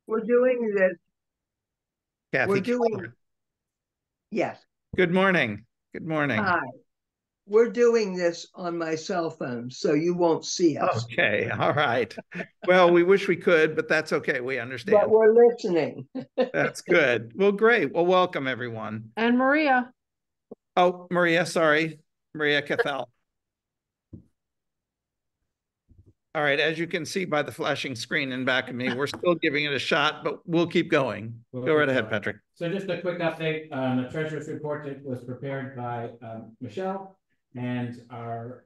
We're doing this. Kathy We're doing, Calvert. yes. Good morning. Good morning. Hi. We're doing this on my cell phone, so you won't see us, Okay. All right. Well, we wish we could, but that's okay. We but understand. we're listening. That's good. Well, great. Well, welcome everyone. And Maria. Oh, Maria, sorry. Maria Cathal. All right. As you can see by the flashing screen in back of me, we're still giving it a shot, but we'll keep going. Go right ahead, Patrick. So just a quick update on the treasurer's report that was prepared by Michelle, and our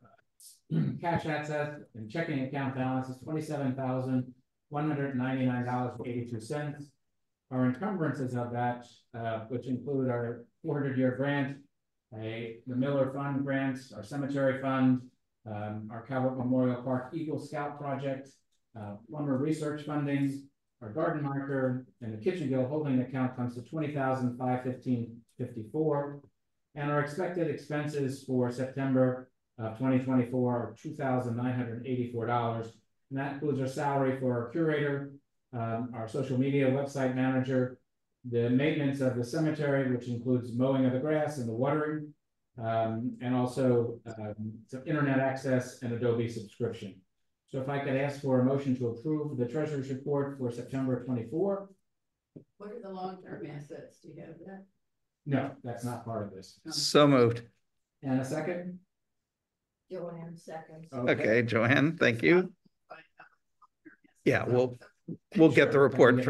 cash access and checking account balance is $27,199.82. Our encumbrances of that, which include our 400-year grant, the Miller Fund grants, our cemetery fund, our Calvert Memorial Park Eagle Scout project, lumber research funding, our garden marker, and the kitchen gill holding account comes to $20,515.54. And our expected expenses for September of 2024 are $2,984. And that includes our salary for our curator, our social media website manager, the maintenance of the cemetery, which includes mowing of the grass and the watering, and also some internet access and Adobe subscription. So if I could ask for a motion to approve the treasurer's report for September 24. What are the long-term assets? Do you have that? No, that's not part of this. So moved. And a second? Joanne seconds. Okay, Joanne, thank you. Yeah, we'll get the report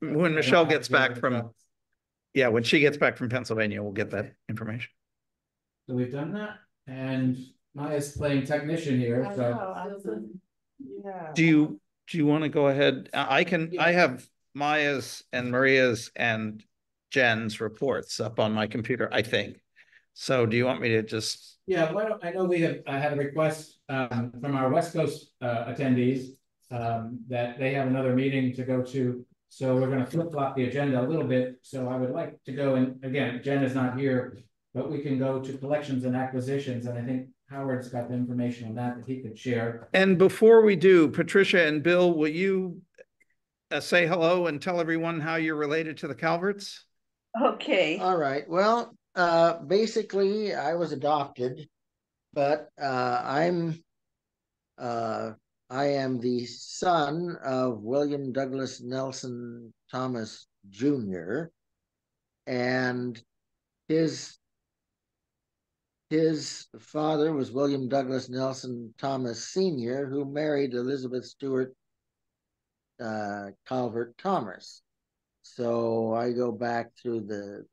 when Michelle gets back from, when she gets back from Pennsylvania, we'll get that information. So we've done that, and Maya's playing technician here. Yeah. Do you want to go ahead? I have Maya's and Maria's and Jen's reports up on my computer, I think. So do you want me to just? Yeah, I know I had a request from our West Coast attendees that they have another meeting to go to. So we're going to flip-flop the agenda a little bit. So I would like to go, and again, Jen is not here, but we can go to collections and acquisitions. And I think Howard's got the information on that he could share. And before we do, Patricia and Bill, will you say hello and tell everyone how you're related to the Calverts? Okay. All right. Well, basically, I was adopted, but I am the son of William Douglas Nelson Thomas Jr. and his father was William Douglas Nelson Thomas Sr., who married Elizabeth Stewart Calvert Thomas. So I go back through the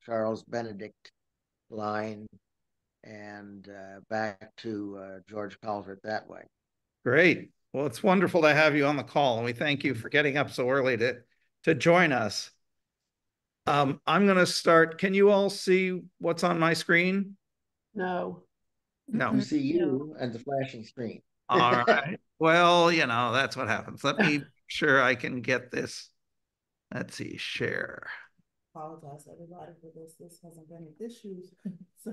Charles Benedict line and back to George Calvert that way. Great. Well, it's wonderful to have you on the call, and we thank you for getting up so early to join us. I'm going to start. Can you all see what's on my screen? No. No. You see you and the flashing screen. All right. Well, that's what happens. Let me make sure I can get this. Let's see, share. Apologize everybody for this. This hasn't been issues. So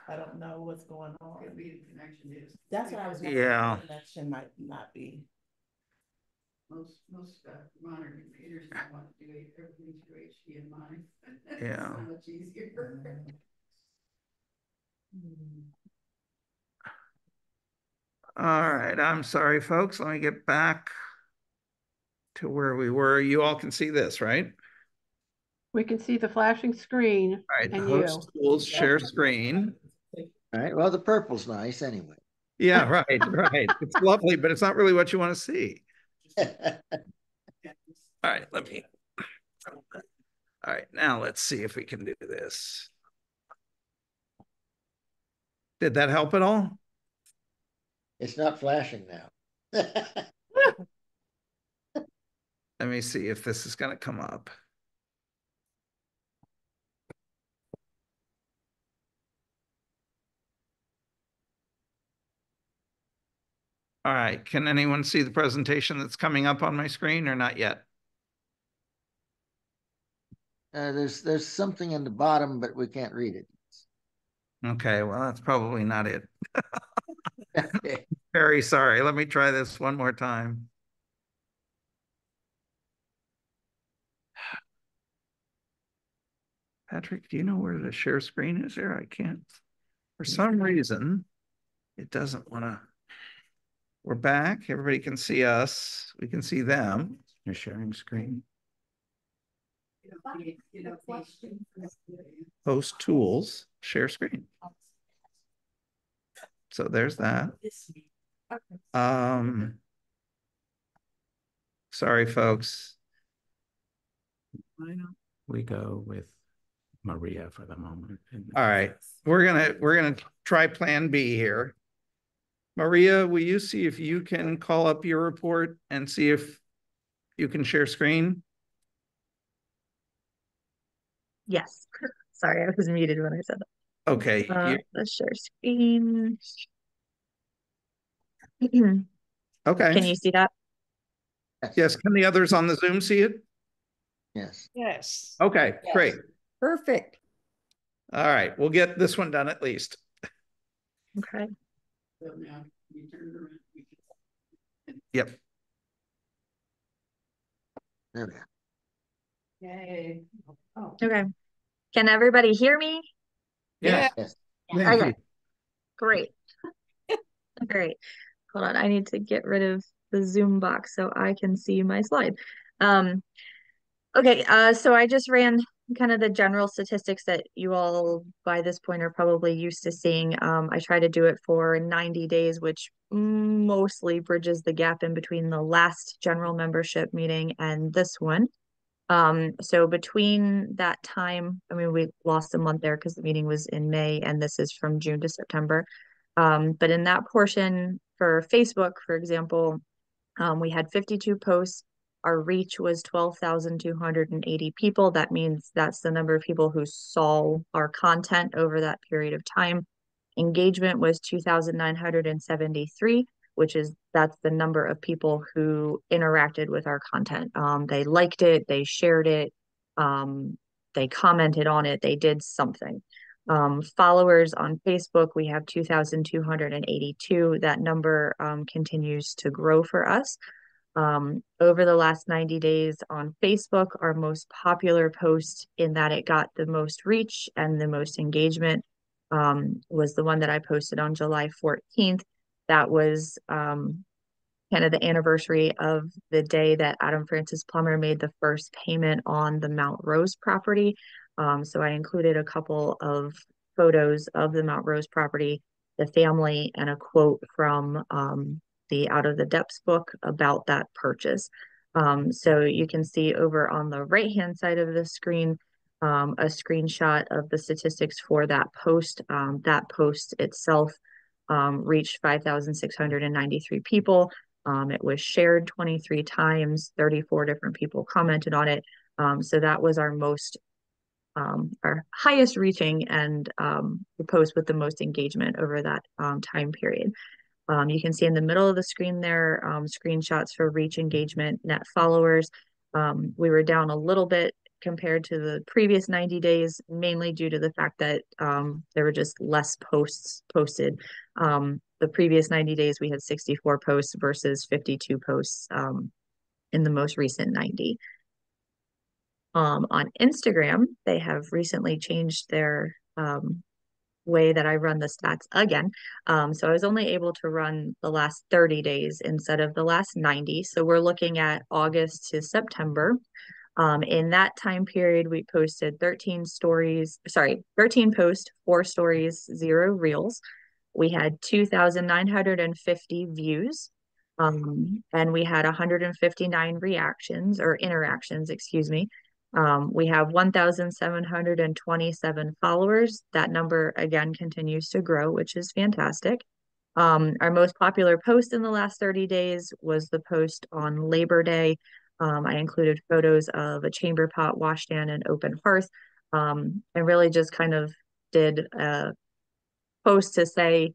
I don't know what's going on. Could be the connection is. That's what I was Yeah. The connection might not be. Most modern computers don't want to do everything through HDMI. Yeah. It's so much easier. All right. I'm sorry, folks. Let me get back to where we were. You all can see this, right? We can see the flashing screen. All right. And Host tools, share screen. All right. Well, the purple's nice anyway. Yeah, right. It's lovely, but it's not really what you want to see. All right. All right. Now let's see if we can do this. Did that help at all? It's not flashing now. Let me see if this is going to come up. All right. Can anyone see the presentation that's coming up on my screen or not yet? There's something in the bottom, but we can't read it. Okay. Well, that's probably not it. Okay. Very sorry. Let me try this one more time. Patrick, do you know where the share screen is there? I can't. For some reason, it doesn't want to. We're back. Everybody can see us. We can see them. You're sharing screen. Post tools, share screen. So there's that. Sorry, folks. We go with Maria for the moment. All right, we're gonna try Plan B here. Maria, will you see if you can call up your report and see if you can share screen? Yes. Sorry, I was muted when I said that. Okay. Let's share screen. Okay. Can you see that? Yes. Can the others on the Zoom see it? Yes. Yes. Okay, Yes. great. Perfect. All right, we'll get this one done at least. Okay. So now you turn it around. Yep. There we go. Yay. Oh. Okay. Can everybody hear me? Yeah. Yes. Thank Okay. you. Great. Great. Hold on. I need to get rid of the Zoom box so I can see my slide. Okay, so I just ran kind of the general statistics that you all by this point are probably used to seeing. I try to do it for 90 days, which mostly bridges the gap in between the last general membership meeting and this one. So between that time, I mean, we lost a month there because the meeting was in May and this is from June to September. But in that portion for Facebook, for example, we had 52 posts. Our reach was 12,280 people. That means that's the number of people who saw our content over that period of time. Engagement was 2,973, which is that's the number of people who interacted with our content. They liked it, they shared it, they commented on it, they did something. Followers on Facebook, we have 2,282. That number continues to grow for us. Over the last 90 days on Facebook, our most popular post in that it got the most reach and the most engagement was the one that I posted on July 14th. That was kind of the anniversary of the day that Adam Francis Plummer made the first payment on the Mount Rose property. So I included a couple of photos of the Mount Rose property, the family, and a quote from the Out of the Depths book about that purchase. So you can see over on the right-hand side of the screen, a screenshot of the statistics for that post. That post itself reached 5,693 people. It was shared 23 times, 34 different people commented on it. So that was our our highest reaching and the post with the most engagement over that time period. You can see in the middle of the screen there, screenshots for reach, engagement, net followers. We were down a little bit compared to the previous 90 days, mainly due to the fact that there were just less posts posted. The previous 90 days, we had 64 posts versus 52 posts in the most recent 90. On Instagram, they have recently changed their way that I run the stats again. So I was only able to run the last 30 days instead of the last 90. So we're looking at August to September. In that time period, we posted 13 posts, 4 stories, 0 reels. We had 2,950 views. And we had 159 reactions or interactions, excuse me. We have 1,727 followers. That number again continues to grow, which is fantastic. Our most popular post in the last 30 days was the post on Labor Day. I included photos of a chamber pot, washstand, and open hearth, and really just kind of did a post to say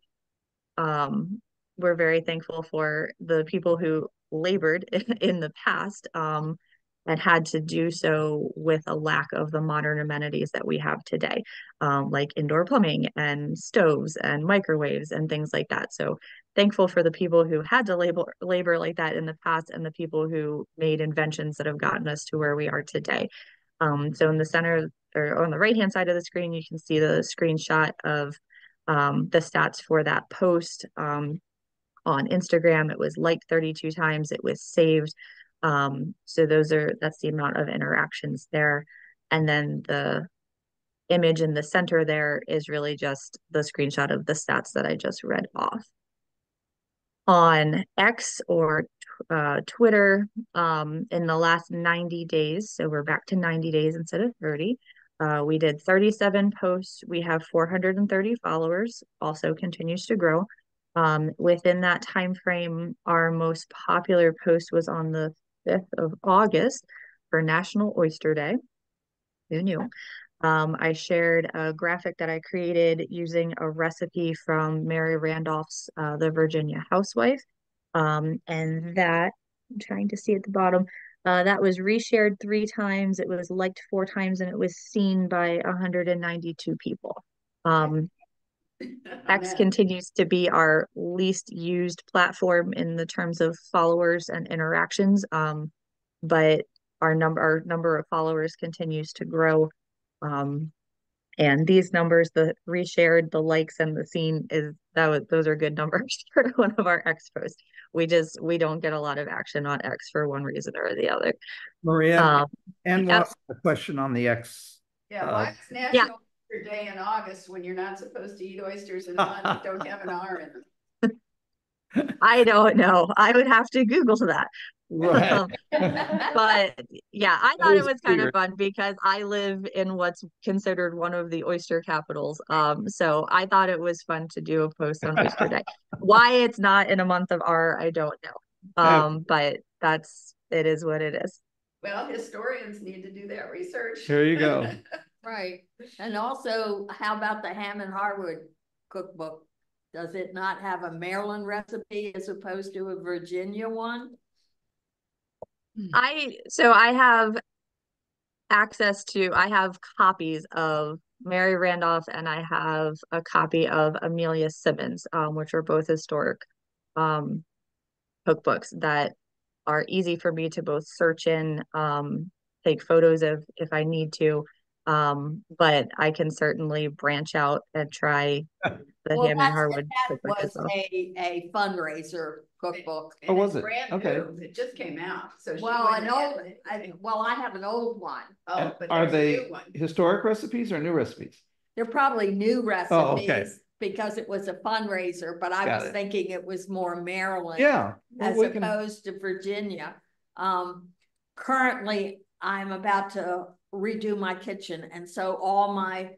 we're very thankful for the people who labored in the past and had to do so with a lack of the modern amenities that we have today, like indoor plumbing and stoves and microwaves and things like that. So thankful for the people who had to labor like that in the past and the people who made inventions that have gotten us to where we are today. So in the center or on the right-hand side of the screen, you can see the screenshot of the stats for that post. On Instagram, it was liked 32 times, it was saved. So that's the amount of interactions there. And then the image in the center there is really just the screenshot of the stats that I just read off. On X or Twitter, in the last 90 days, so we're back to 90 days instead of 30, we did 37 posts. We have 430 followers, also continues to grow. Within that time frame, our most popular post was on the 5th of August for National Oyster Day. Who knew? I shared a graphic that I created using a recipe from Mary Randolph's The Virginia Housewife. And that, I'm trying to see at the bottom, that was reshared 3 times, it was liked 4 times, and it was seen by 192 people. X continues to be our least used platform in the terms of followers and interactions, but our number of followers continues to grow. And these numbers, the reshared, the likes, and the seen those are good numbers for one of our X posts. We don't get a lot of action on X for one reason or the other. Maria, and a question on the X. Yeah, why is National Oyster Day in August when you're not supposed to eat oysters in a month that don't have an R in them? I don't know. I would have to Google that. Right. But yeah, I thought it was kind of fun because I live in what's considered one of the oyster capitals. So I thought it was fun to do a post on Oyster Day. Why it's not in a month of R, I don't know. But it is what it is. Well, historians need to do that research. Here you go. Right. And also, how about the ham and Harwood cookbook? Does it not have a Maryland recipe as opposed to a Virginia one? I have I have copies of Mary Randolph, and I have a copy of Amelia Simmons, which are both historic cookbooks that are easy for me to both search in, take photos of if I need to. But I can certainly branch out and try the ham and Harwood cookbook as well. A fundraiser cookbook. Oh, was it? Brand Okay. new. It just came out. So I have an old one. Oh, but are there's they a new one. historic recipes or new recipes? They're probably new recipes. Oh, okay. Because it was a fundraiser, but I was thinking it was more Maryland. Yeah. As opposed to Virginia. Currently, I'm about to redo my kitchen, and so all my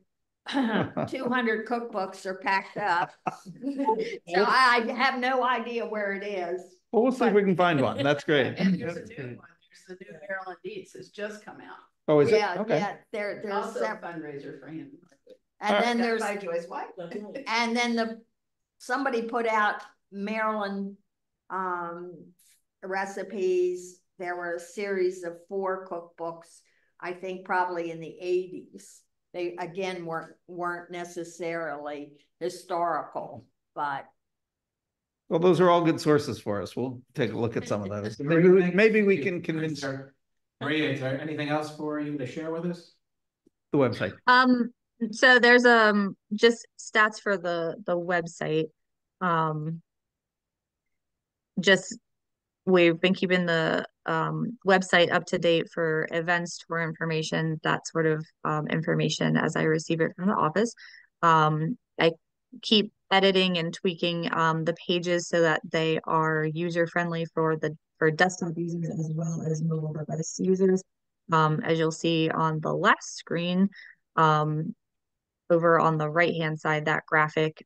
200 cookbooks are packed up. So I have no idea where it is. Well, we'll see if we can find one. That's great. And there's a new one. There's the new Maryland Eats has just come out. Oh, is it? Okay. Yeah, there's also a fundraiser for him. And then there's by Joyce White. and then somebody put out Maryland recipes. There were a series of 4 cookbooks, I think probably in the 80s. They again weren't necessarily historical, but Well, those are all good sources for us. We'll take a look at some of those. Maybe we can convince Maria, is there anything else for you to share with us? the website. So there's just stats for the website. Just we've been keeping the website up to date for events, tour information, that sort of information as I receive it from the office. I keep editing and tweaking the pages so that they are user friendly for desktop users as well as mobile device users. As you'll see on the last screen, over on the right-hand side, that graphic,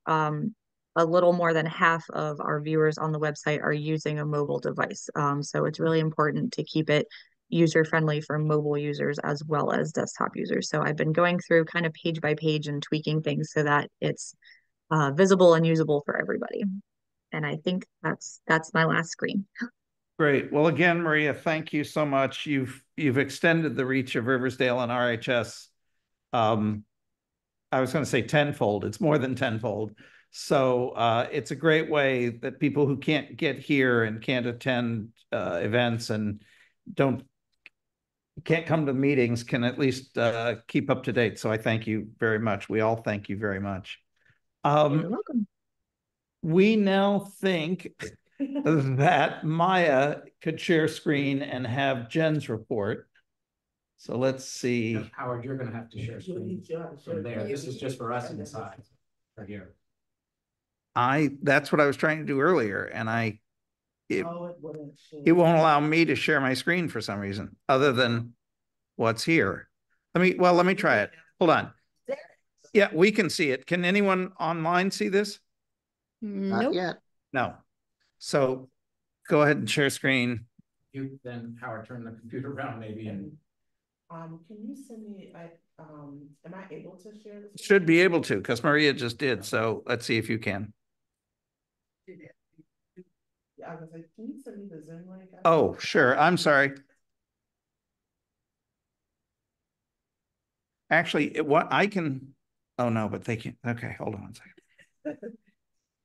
a little more than half of our viewers on the website are using a mobile device. So it's really important to keep it user-friendly for mobile users as well as desktop users. So I've been going through kind of page by page and tweaking things so that it's visible and usable for everybody. And I think that's my last screen. Great. Well, again, Maria, thank you so much. You've extended the reach of Riversdale and RHS. I was going to say tenfold. It's more than tenfold. So it's a great way that people who can't get here and can't attend events and don't can't come to the meetings can at least keep up to date. So I thank you very much. We all thank you very much. You're welcome. We now think that Maya could share screen and have Jen's report. So let's see. Howard, you're gonna have to share screen from there. This is just for us inside, right here. That's what I was trying to do earlier, and it wouldn't share. won't allow me to share my screen for some reason, other than what's here. Let me try it. Hold on. Yeah, we can see it. Can anyone online see this? Not yet. No. So go ahead and share screen. You then, Howard, turn the computer around maybe and. Can you send me, am I able to share this? Should be able to, because Maria just did. So let's see if you can. Yeah, I was like, can you send me the Zoom link? Oh, sure. I'm sorry. Actually, what I can, oh no, but they can, okay, hold on one second.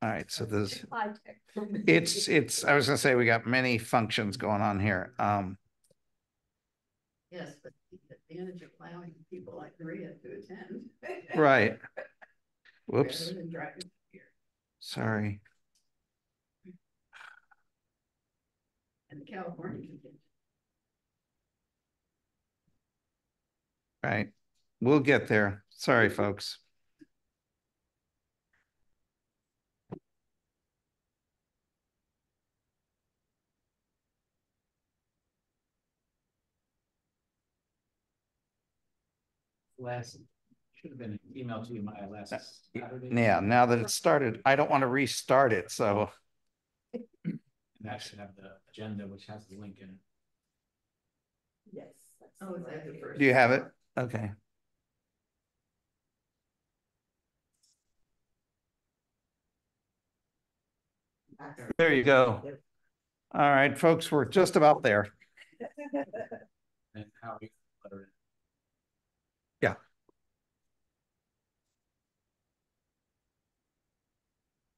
All right, so there's, I was gonna say, we got many functions going on here. Yes, but the advantage of allowing people like Maria to attend. Right. Whoops. Rather than driving here. Sorry. And the California contingent. Right. We'll get there. Sorry, folks. Should have been an email to you my last Saturday. Yeah, now that it started, I don't want to restart it, so. And that should have the agenda, which has the link in it. Yes. Oh, is that the first? Do you have it? Okay. There you go. All right, folks, we're just about there. And how you letter it. Yeah.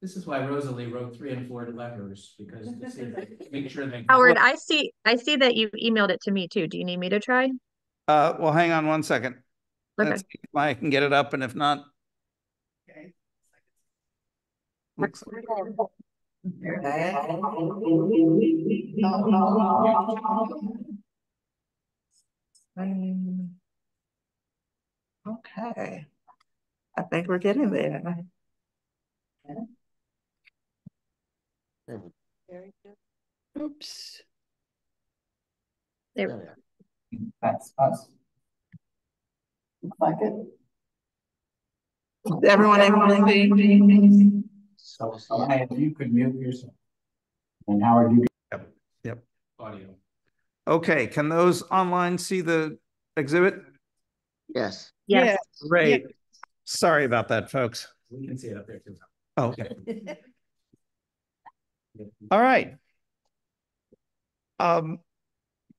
This is why Rosalie wrote 3 and 4 letters, because make sure they. Howard, I see that you emailed it to me too. Do you need me to try? Well, hang on one second. Okay. Let's see if I can get it up, and if not. Okay. Looks Okay. I think we're getting there. Very good. Oops. There. That's us. Looks like it. Is everyone able to see? So, if you could mute yourself. And Howard, you Yep. audio. Okay, can those online see the exhibit? Yes. Yes. Great. Sorry about that, folks. We can see it up there too. Oh, okay. All right.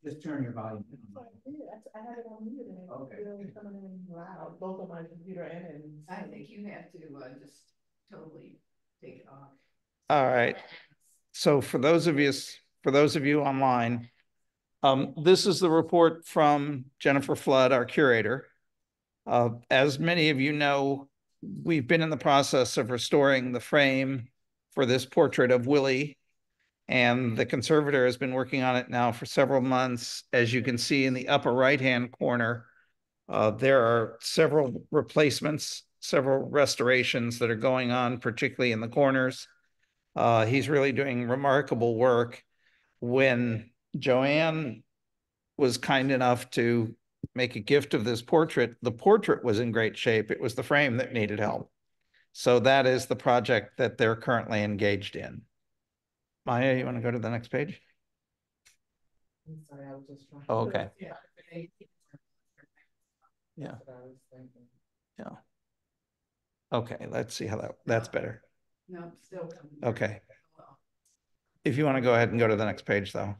Just turn your volume. I had it on mute and it's Okay. really coming in loud, both on my computer and in. I think you have to just totally take it off. All right. So for those of you online, this is the report from Jennifer Flood, our curator. As many of you know, we've been in the process of restoring the frame for this portrait of Willie, and the conservator has been working on it now for several months. As you can see in the upper right-hand corner, there are several replacements, several restorations that are going on, particularly in the corners. He's really doing remarkable work. When Joanne was kind enough to make a gift of this portrait, the portrait was in great shape. It was the frame that needed help. So that is the project that they're currently engaged in. Maya, you want to go to the next page? I'm sorry, I was just trying. Oh, okay. Yeah. Yeah. That's what I was thinking. Yeah. Okay, let's see how that's better. No, still coming. Okay. If you want to go ahead and go to the next page, though.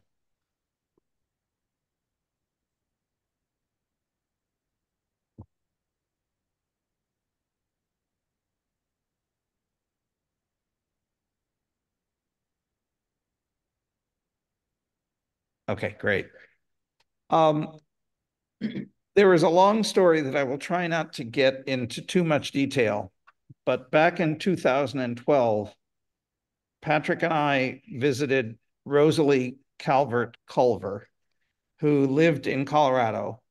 Okay, great. There is a long story that I will try not to get into too much detail, but back in 2012, Patrick and I visited Rosalie Calvert Culver, who lived in Colorado,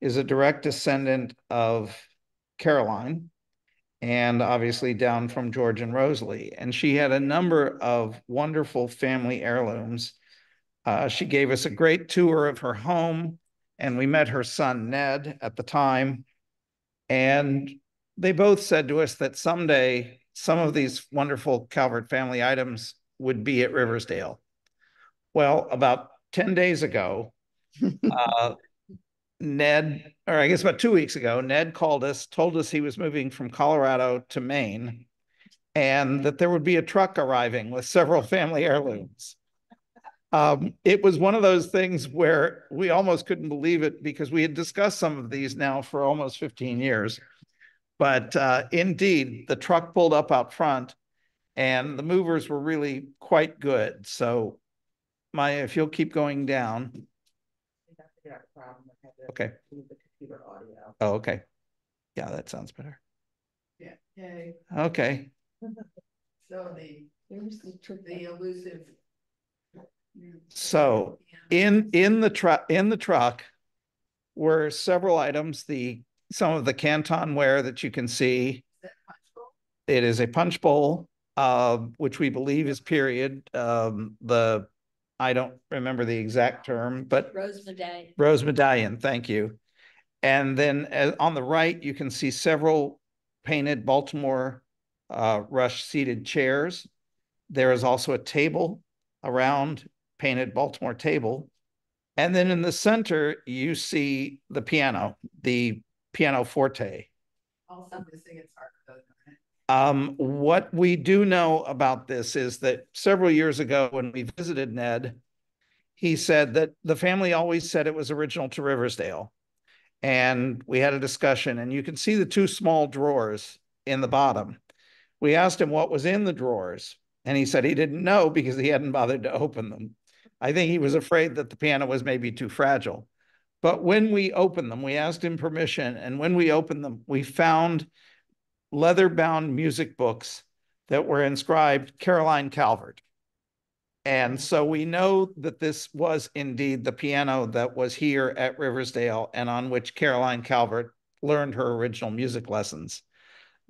is a direct descendant of Caroline, and obviously down from George and Rosalie. And she had a number of wonderful family heirlooms. She gave us a great tour of her home, and we met her son, Ned, at the time. And they both said to us that someday some of these wonderful Calvert family items would be at Riversdale. Well, about 10 days ago, Ned, or I guess about 2 weeks ago, Ned called us, told us he was moving from Colorado to Maine, and that there would be a truck arriving with several family heirlooms. It was one of those things where we almost couldn't believe it because we had discussed some of these now for almost 15 years. But indeed, the truck pulled up out front and the movers were really quite good. So Maya, if you'll keep going down. Okay. Oh, okay. Yeah, that sounds better. Yeah. Yay. Okay. So the elusive. So in the truck were several items, some of the Canton ware that you can see. It is a punch bowl, which we believe is period. I don't remember the exact term, but Rose medallion, thank you. And then on the right, you can see several painted Baltimore rush seated chairs. There is also a table, a round painted Baltimore table. And then in the center, you see the piano forte. Also missing its heart. What we do know about this is that several years ago when we visited Ned, he said that the family always said it was original to Riversdale. And we had a discussion, and you can see the two small drawers in the bottom. We asked him what was in the drawers, and he said he didn't know because he hadn't bothered to open them. I think he was afraid that the piano was maybe too fragile. But when we opened them, we asked him permission, and when we opened them, we found leather-bound music books that were inscribed Caroline Calvert. And so we know that this was indeed the piano that was here at Riversdale and on which Caroline Calvert learned her original music lessons.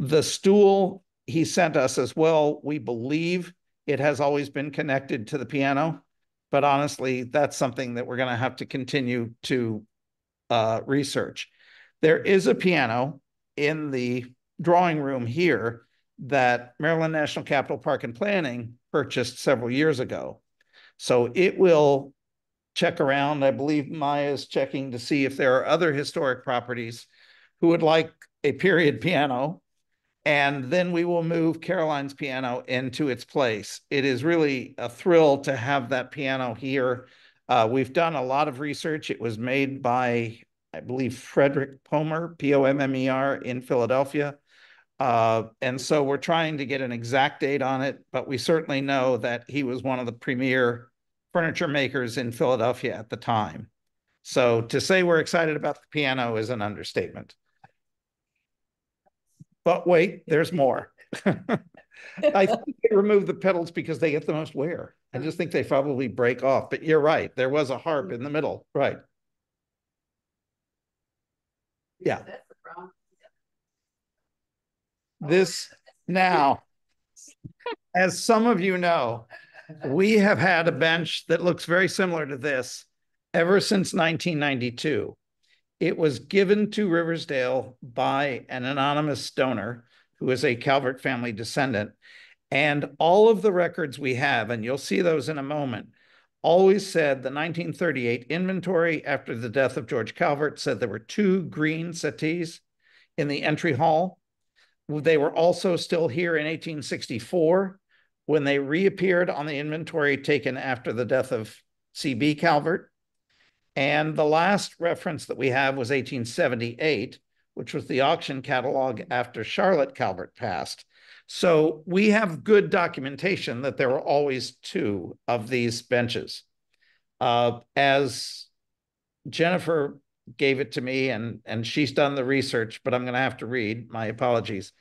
The stool he sent us as well, we believe it has always been connected to the piano, but honestly, that's something that we're going to have to continue to research. There is a piano in the drawing room here that Maryland National Capital Park and Planning purchased several years ago. So it will check around. I believe Maya is checking to see if there are other historic properties who would like a period piano. And then we will move Caroline's piano into its place. It is really a thrill to have that piano here. We've done a lot of research. It was made by, I believe, Frederick Pommer, Pommer, in Philadelphia. And so we're trying to get an exact date on it, but we certainly know that he was one of the premier furniture makers in Philadelphia at the time. So to say we're excited about the piano is an understatement. But wait, there's more. I think they remove the pedals because they get the most wear. I just think they probably break off, but you're right. There was a harp in the middle, right? Yeah. This now, as some of you know, we have had a bench that looks very similar to this ever since 1992. It was given to Riversdale by an anonymous donor who is a Calvert family descendant. And all of the records we have, and you'll see those in a moment, always said the 1938 inventory after the death of George Calvert said there were 2 green settees in the entry hall. They were also still here in 1864 when they reappeared on the inventory taken after the death of C.B. Calvert. And the last reference that we have was 1878, which was the auction catalog after Charlotte Calvert passed. So we have good documentation that there were always 2 of these benches. As Jennifer gave it to me, and she's done the research, but I'm going to have to read. My apologies.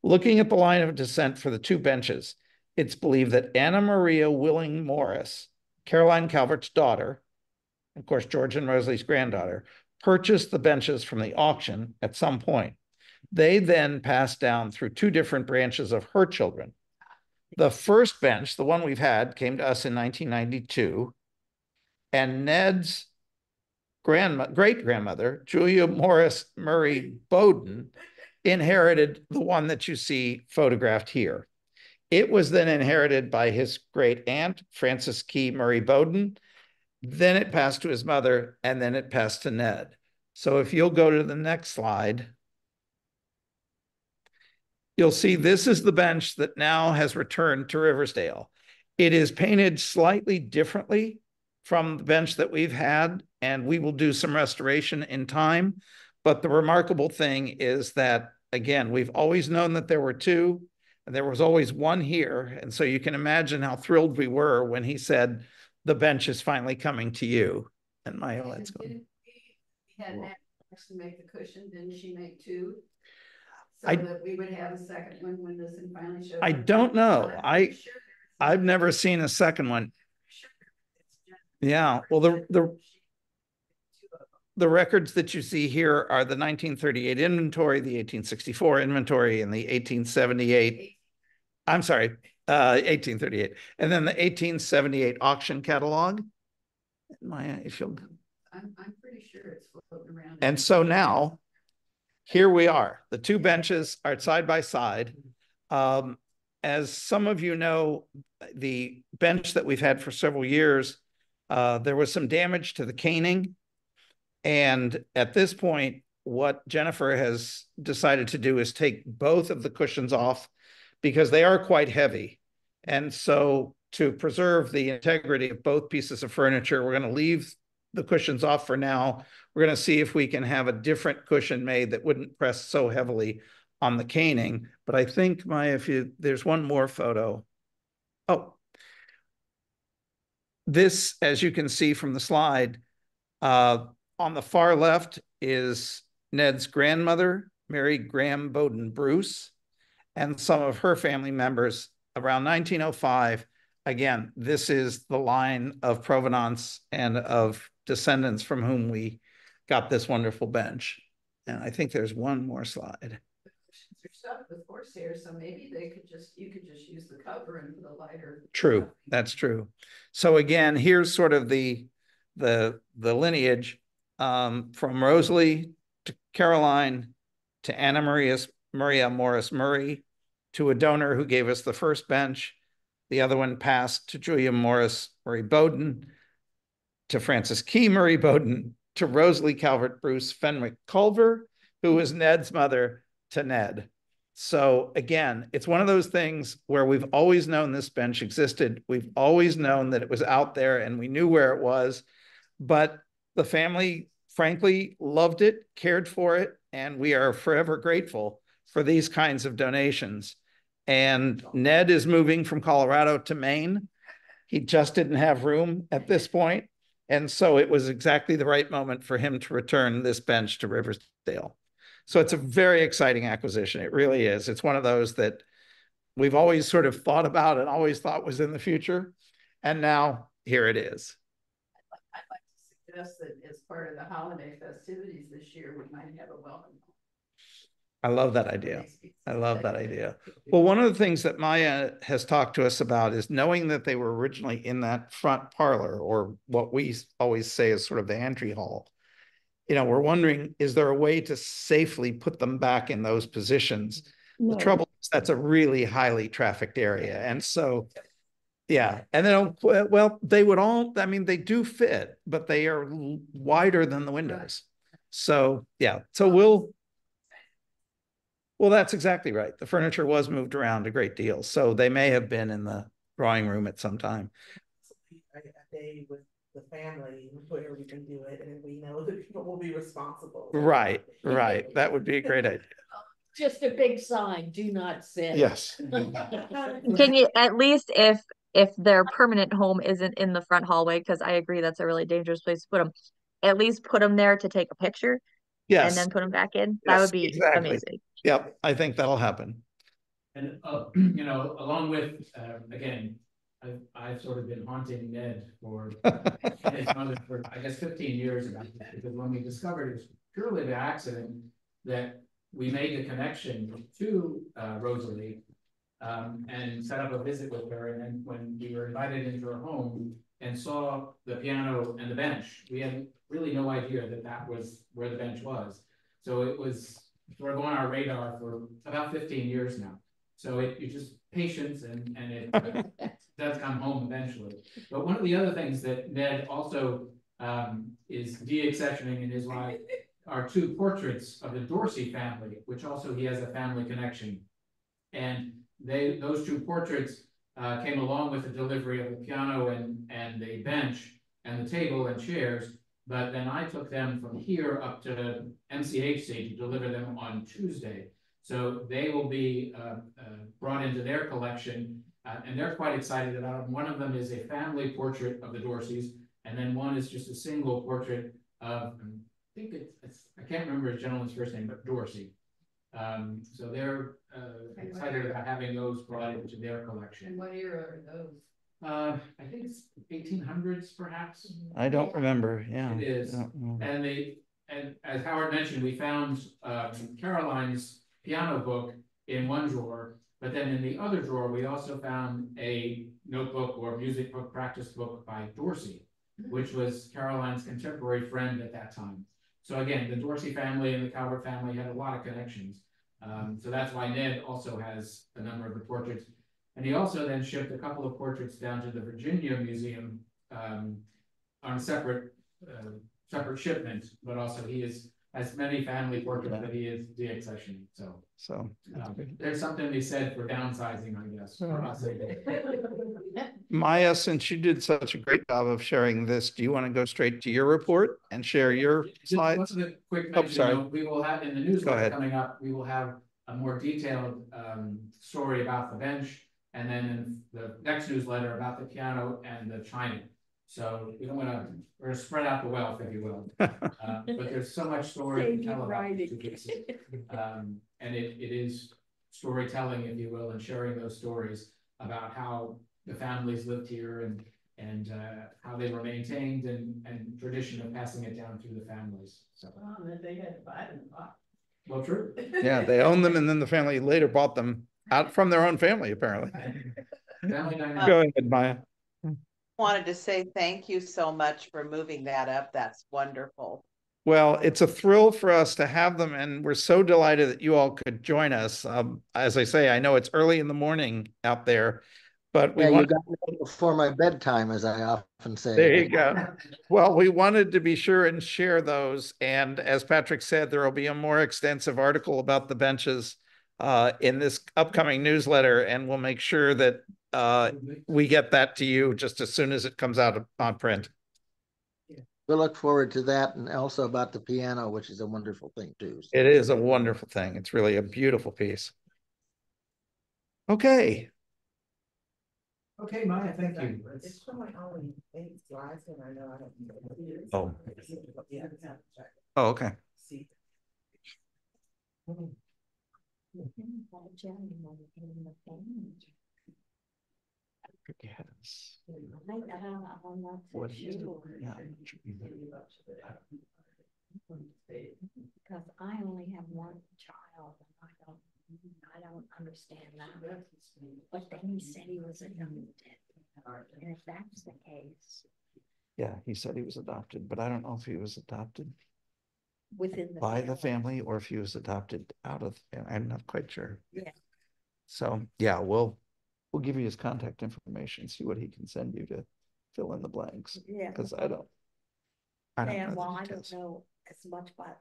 Looking at the line of descent for the two benches, it's believed that Anna Maria Willing Morris, Caroline Calvert's daughter, of course, George and Rosalie's granddaughter, purchased the benches from the auction at some point. They then passed down through two different branches of her children. The first bench, the one we've had, came to us in 1992, and Ned's great-grandmother, Julia Morris Murray Bowden, inherited the one that you see photographed here. It was then inherited by his great aunt, Frances Key Murray Bowden. Then it passed to his mother, and then it passed to Ned. So if you'll go to the next slide, you'll see this is the bench that now has returned to Riversdale. It is painted slightly differently from the bench that we've had, and we will do some restoration in time. But the remarkable thing is that, again, we've always known that there were two, and there was always one here. And so you can imagine how thrilled we were when he said, the bench is finally coming to you. And Maya, let's go. We had Nat to make the cushion, didn't she make two? So that we would have a second one when this thing finally showed. I don't know. I've never seen a second one. Yeah, well, the records that you see here are the 1938 inventory, the 1864 inventory, and the 1878. I'm sorry, 1838, and then the 1878 auction catalog. Maya, if you'll. I'm pretty sure it's floating around. And so now, here we are. The two benches are side by side. As some of you know, the bench that we've had for several years, there was some damage to the caning. And at this point, what Jennifer has decided to do is take both of the cushions off because they are quite heavy. And so to preserve the integrity of both pieces of furniture, we're going to leave the cushions off for now. We're going to see if we can have a different cushion made that wouldn't press so heavily on the caning. But I think, Maya, there's one more photo. Oh, this, as you can see from the slide, on the far left is Ned's grandmother, Mary Graham Bowden Bruce, and some of her family members around 1905. Again, this is the line of provenance and of descendants from whom we got this wonderful bench. And I think there's one more slide. Your stuff with horsehair, so maybe you could just use the cover and put a lighter. True, that's true. So again, here's sort of the lineage from Rosalie to Caroline to Anna Maria Morris Murray to a donor who gave us the first bench. The other one passed to Julia Morris Murray Bowden, to Frances Key Murray Bowden, to Rosalie Calvert Bruce Fenwick Culver, who was Ned's mother, to Ned. So again, it's one of those things where we've always known this bench existed. We've always known that it was out there and we knew where it was, but the family, frankly, loved it, cared for it, and we are forever grateful for these kinds of donations. And Ned is moving from Colorado to Maine. He just didn't have room at this point. And so it was exactly the right moment for him to return this bench to Riversdale. So it's a very exciting acquisition. It really is. It's one of those that we've always sort of thought about and always thought was in the future. And now here it is. I'd like to suggest that as part of the holiday festivities this year, we might have a welcome. I love that idea. I love that idea. Well, one of the things that Maya has talked to us about is knowing that they were originally in that front parlor, or what we always say is sort of the entry hall. You know, we're wondering, is there a way to safely put them back in those positions? No. The trouble is that's a really highly trafficked area. And so, yeah. And then, well, they would all, I mean, they do fit, but they are wider than the windows. So, yeah. So well, that's exactly right. The furniture was moved around a great deal. So they may have been in the drawing room at some time. A day with the family where we can do it, and we know that people will be responsible. Right, right. That would be a great idea. Just a big sign, do not sit. Yes. Can you, at least if their permanent home isn't in the front hallway, because I agree that's a really dangerous place to put them, at least put them there to take a picture and Yes, then put them back in. That yes, would be exactly. amazing. Yep, I think that'll happen. And, along with, again, I've sort of been haunting Ned for, and his mother for, I guess, 15 years about this, because when we discovered it was purely by accident that we made the connection to Rosalie, and set up a visit with her. And then when we were invited into her home and saw the piano and the bench, we had really no idea that that was where the bench was. So it was sort of on our radar for about 15 years now. So you just patience, and it does come home eventually. But one of the other things that Ned also is de-accessioning in his life are 2 portraits of the Dorsey family, which also he has a family connection. And those 2 portraits came along with the delivery of the piano and the bench and the table and chairs. But then I took them from here up to MCHC to deliver them on Tuesday. So they will be brought into their collection, and they're quite excited about it. One of them is a family portrait of the Dorseys, and then one is just a single portrait of, I think I can't remember his gentleman's first name, but Dorsey. So they're excited about having those brought into their collection. And what era are those? I think it's 1800s, perhaps. I don't remember. Yeah, It is. And as Howard mentioned, we found Caroline's piano book in one drawer, but then in the other drawer, we also found a notebook or music book practice book by Dorsey, which was Caroline's contemporary friend at that time. So again, the Dorsey family and the Calvert family had a lot of connections. So that's why Ned also has a number of the portraits. And he also then shipped a couple of portraits down to the Virginia Museum on a separate shipment, but also he has many family portraits that he is de-accessioning. So there's something to be said for downsizing, I guess, for us. Maya, since you did such a great job of sharing this, do you want to go straight to your report and share your slides? Just a quick mention, sorry. we will have in the newsletter coming up, we will have a more detailed story about the bench, and then in the next newsletter about the piano and the china. So we don't want to, we're going to spread out the wealth, if you will. But there's so much story to tell about the 2 pieces. And it is storytelling, if you will, and sharing those stories about how the families lived here and how they were maintained and tradition of passing it down through the families. So that they had to buy them. well, true. Yeah, they owned them, and then the family later bought them out from their own family, apparently. Family dynamic. Go ahead, Maya. Wanted to say thank you so much for moving that up. That's wonderful. Well, it's a thrill for us to have them, and we're so delighted that you all could join us. As I say, I know it's early in the morning out there, but we you got me before my bedtime, as I often say. There you go. Well, we wanted to be sure and share those. And as Patrick said, there will be a more extensive article about the benches in this upcoming newsletter, and we'll make sure that we get that to you just as soon as it comes out on print. We'll look forward to that, and also about the piano, which is a wonderful thing too. So. It is a wonderful thing. It's really a beautiful piece. Okay. Okay, Maya, thank you. It's showing only 8 slides, and I know I don't. Oh. Yeah. Oh, okay. See. Yes. What is because I only have one child, and I don't understand that. But then he said he was adopted, and if that's the case, yeah, he said he was adopted, but I don't know if he was adopted within the by the family or if he was adopted out of. I'm not quite sure. Yeah. So yeah, we'll give you his contact information, see what he can send you to fill in the blanks. Yeah. Because I don't and know well, I don't know as much about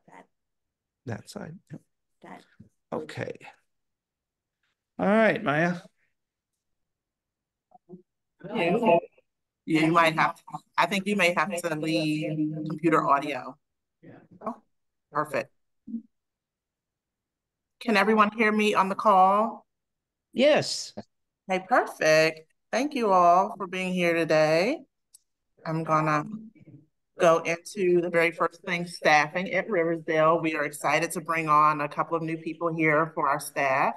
that side. that. Okay. All right, Maya. Yeah, you might have to, I think you may have to leave computer audio. Yeah. Oh, perfect. Can everyone hear me on the call? Yes. Okay, perfect. Thank you all for being here today. I'm gonna go into the very first thing, staffing at Riversdale. We are excited to bring on a couple of new people here for our staff.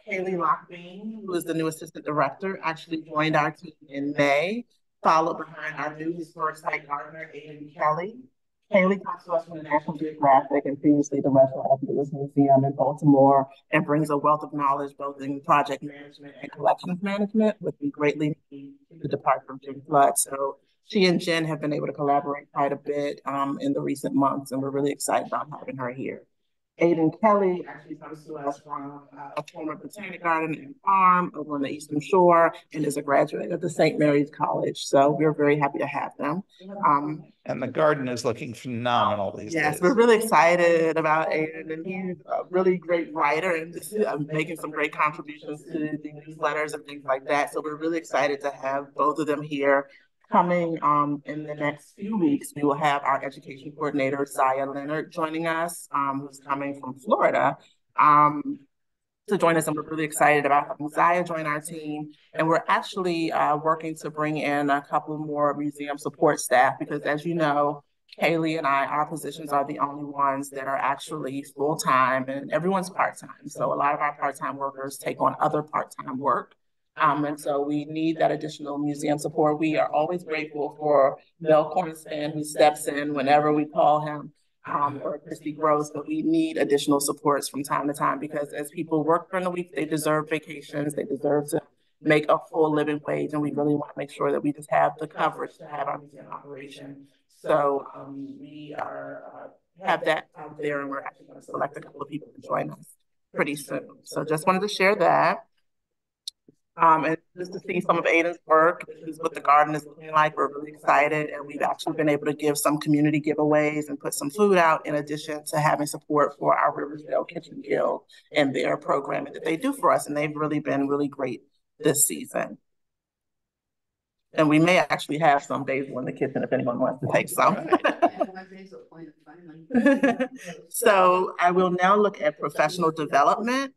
Haley Lockbean, who is the new assistant director, actually joined our team in May, followed behind our new historic site gardener, Aiden Kelly. Haley comes to us from the National Geographic and previously the Restaurant Lewis Museum in Baltimore, and brings a wealth of knowledge both in project management and collections management, which we greatly need to depart from Jim Flood. So she and Jen have been able to collaborate quite a bit in the recent months, and we're really excited about having her here. Aiden Kelly actually comes to us from a former botanic garden and farm over on the Eastern Shore, and is a graduate of the St. Mary's College. So we're very happy to have them. And the garden is looking phenomenal these days. Yes, we're really excited about Aiden, and he's a really great writer and just making some great contributions to the newsletters and things like that. So we're really excited to have both of them here. Coming in the next few weeks, we will have our education coordinator, Zaya Leonard, joining us, who's coming from Florida, to join us. And we're really excited about having Zaya join our team. And we're actually working to bring in a couple more museum support staff, because as you know, Kaylee and I, our positions are the only ones that are actually full-time, and everyone's part-time. So a lot of our part-time workers take on other part-time work. And so we need that additional museum support. We are always grateful for Mel Cornspan, who steps in whenever we call him, or Christy Gross, but we need additional supports from time to time, because as people work during the week, they deserve vacations, they deserve to make a full living wage, and we really want to make sure that we just have the coverage to have our museum operation. So we have that out there, and we're actually going to select a couple of people to join us pretty soon. So just wanted to share that. And just to see some of Aiden's work, this is what the garden is looking like. We're really excited, and we've actually been able to give some community giveaways and put some food out, in addition to having support for our Riversdale Kitchen Guild and their programming that they do for us. And they've really been really great this season. And we may actually have some basil in the kitchen if anyone wants to take some. So I will now look at professional development.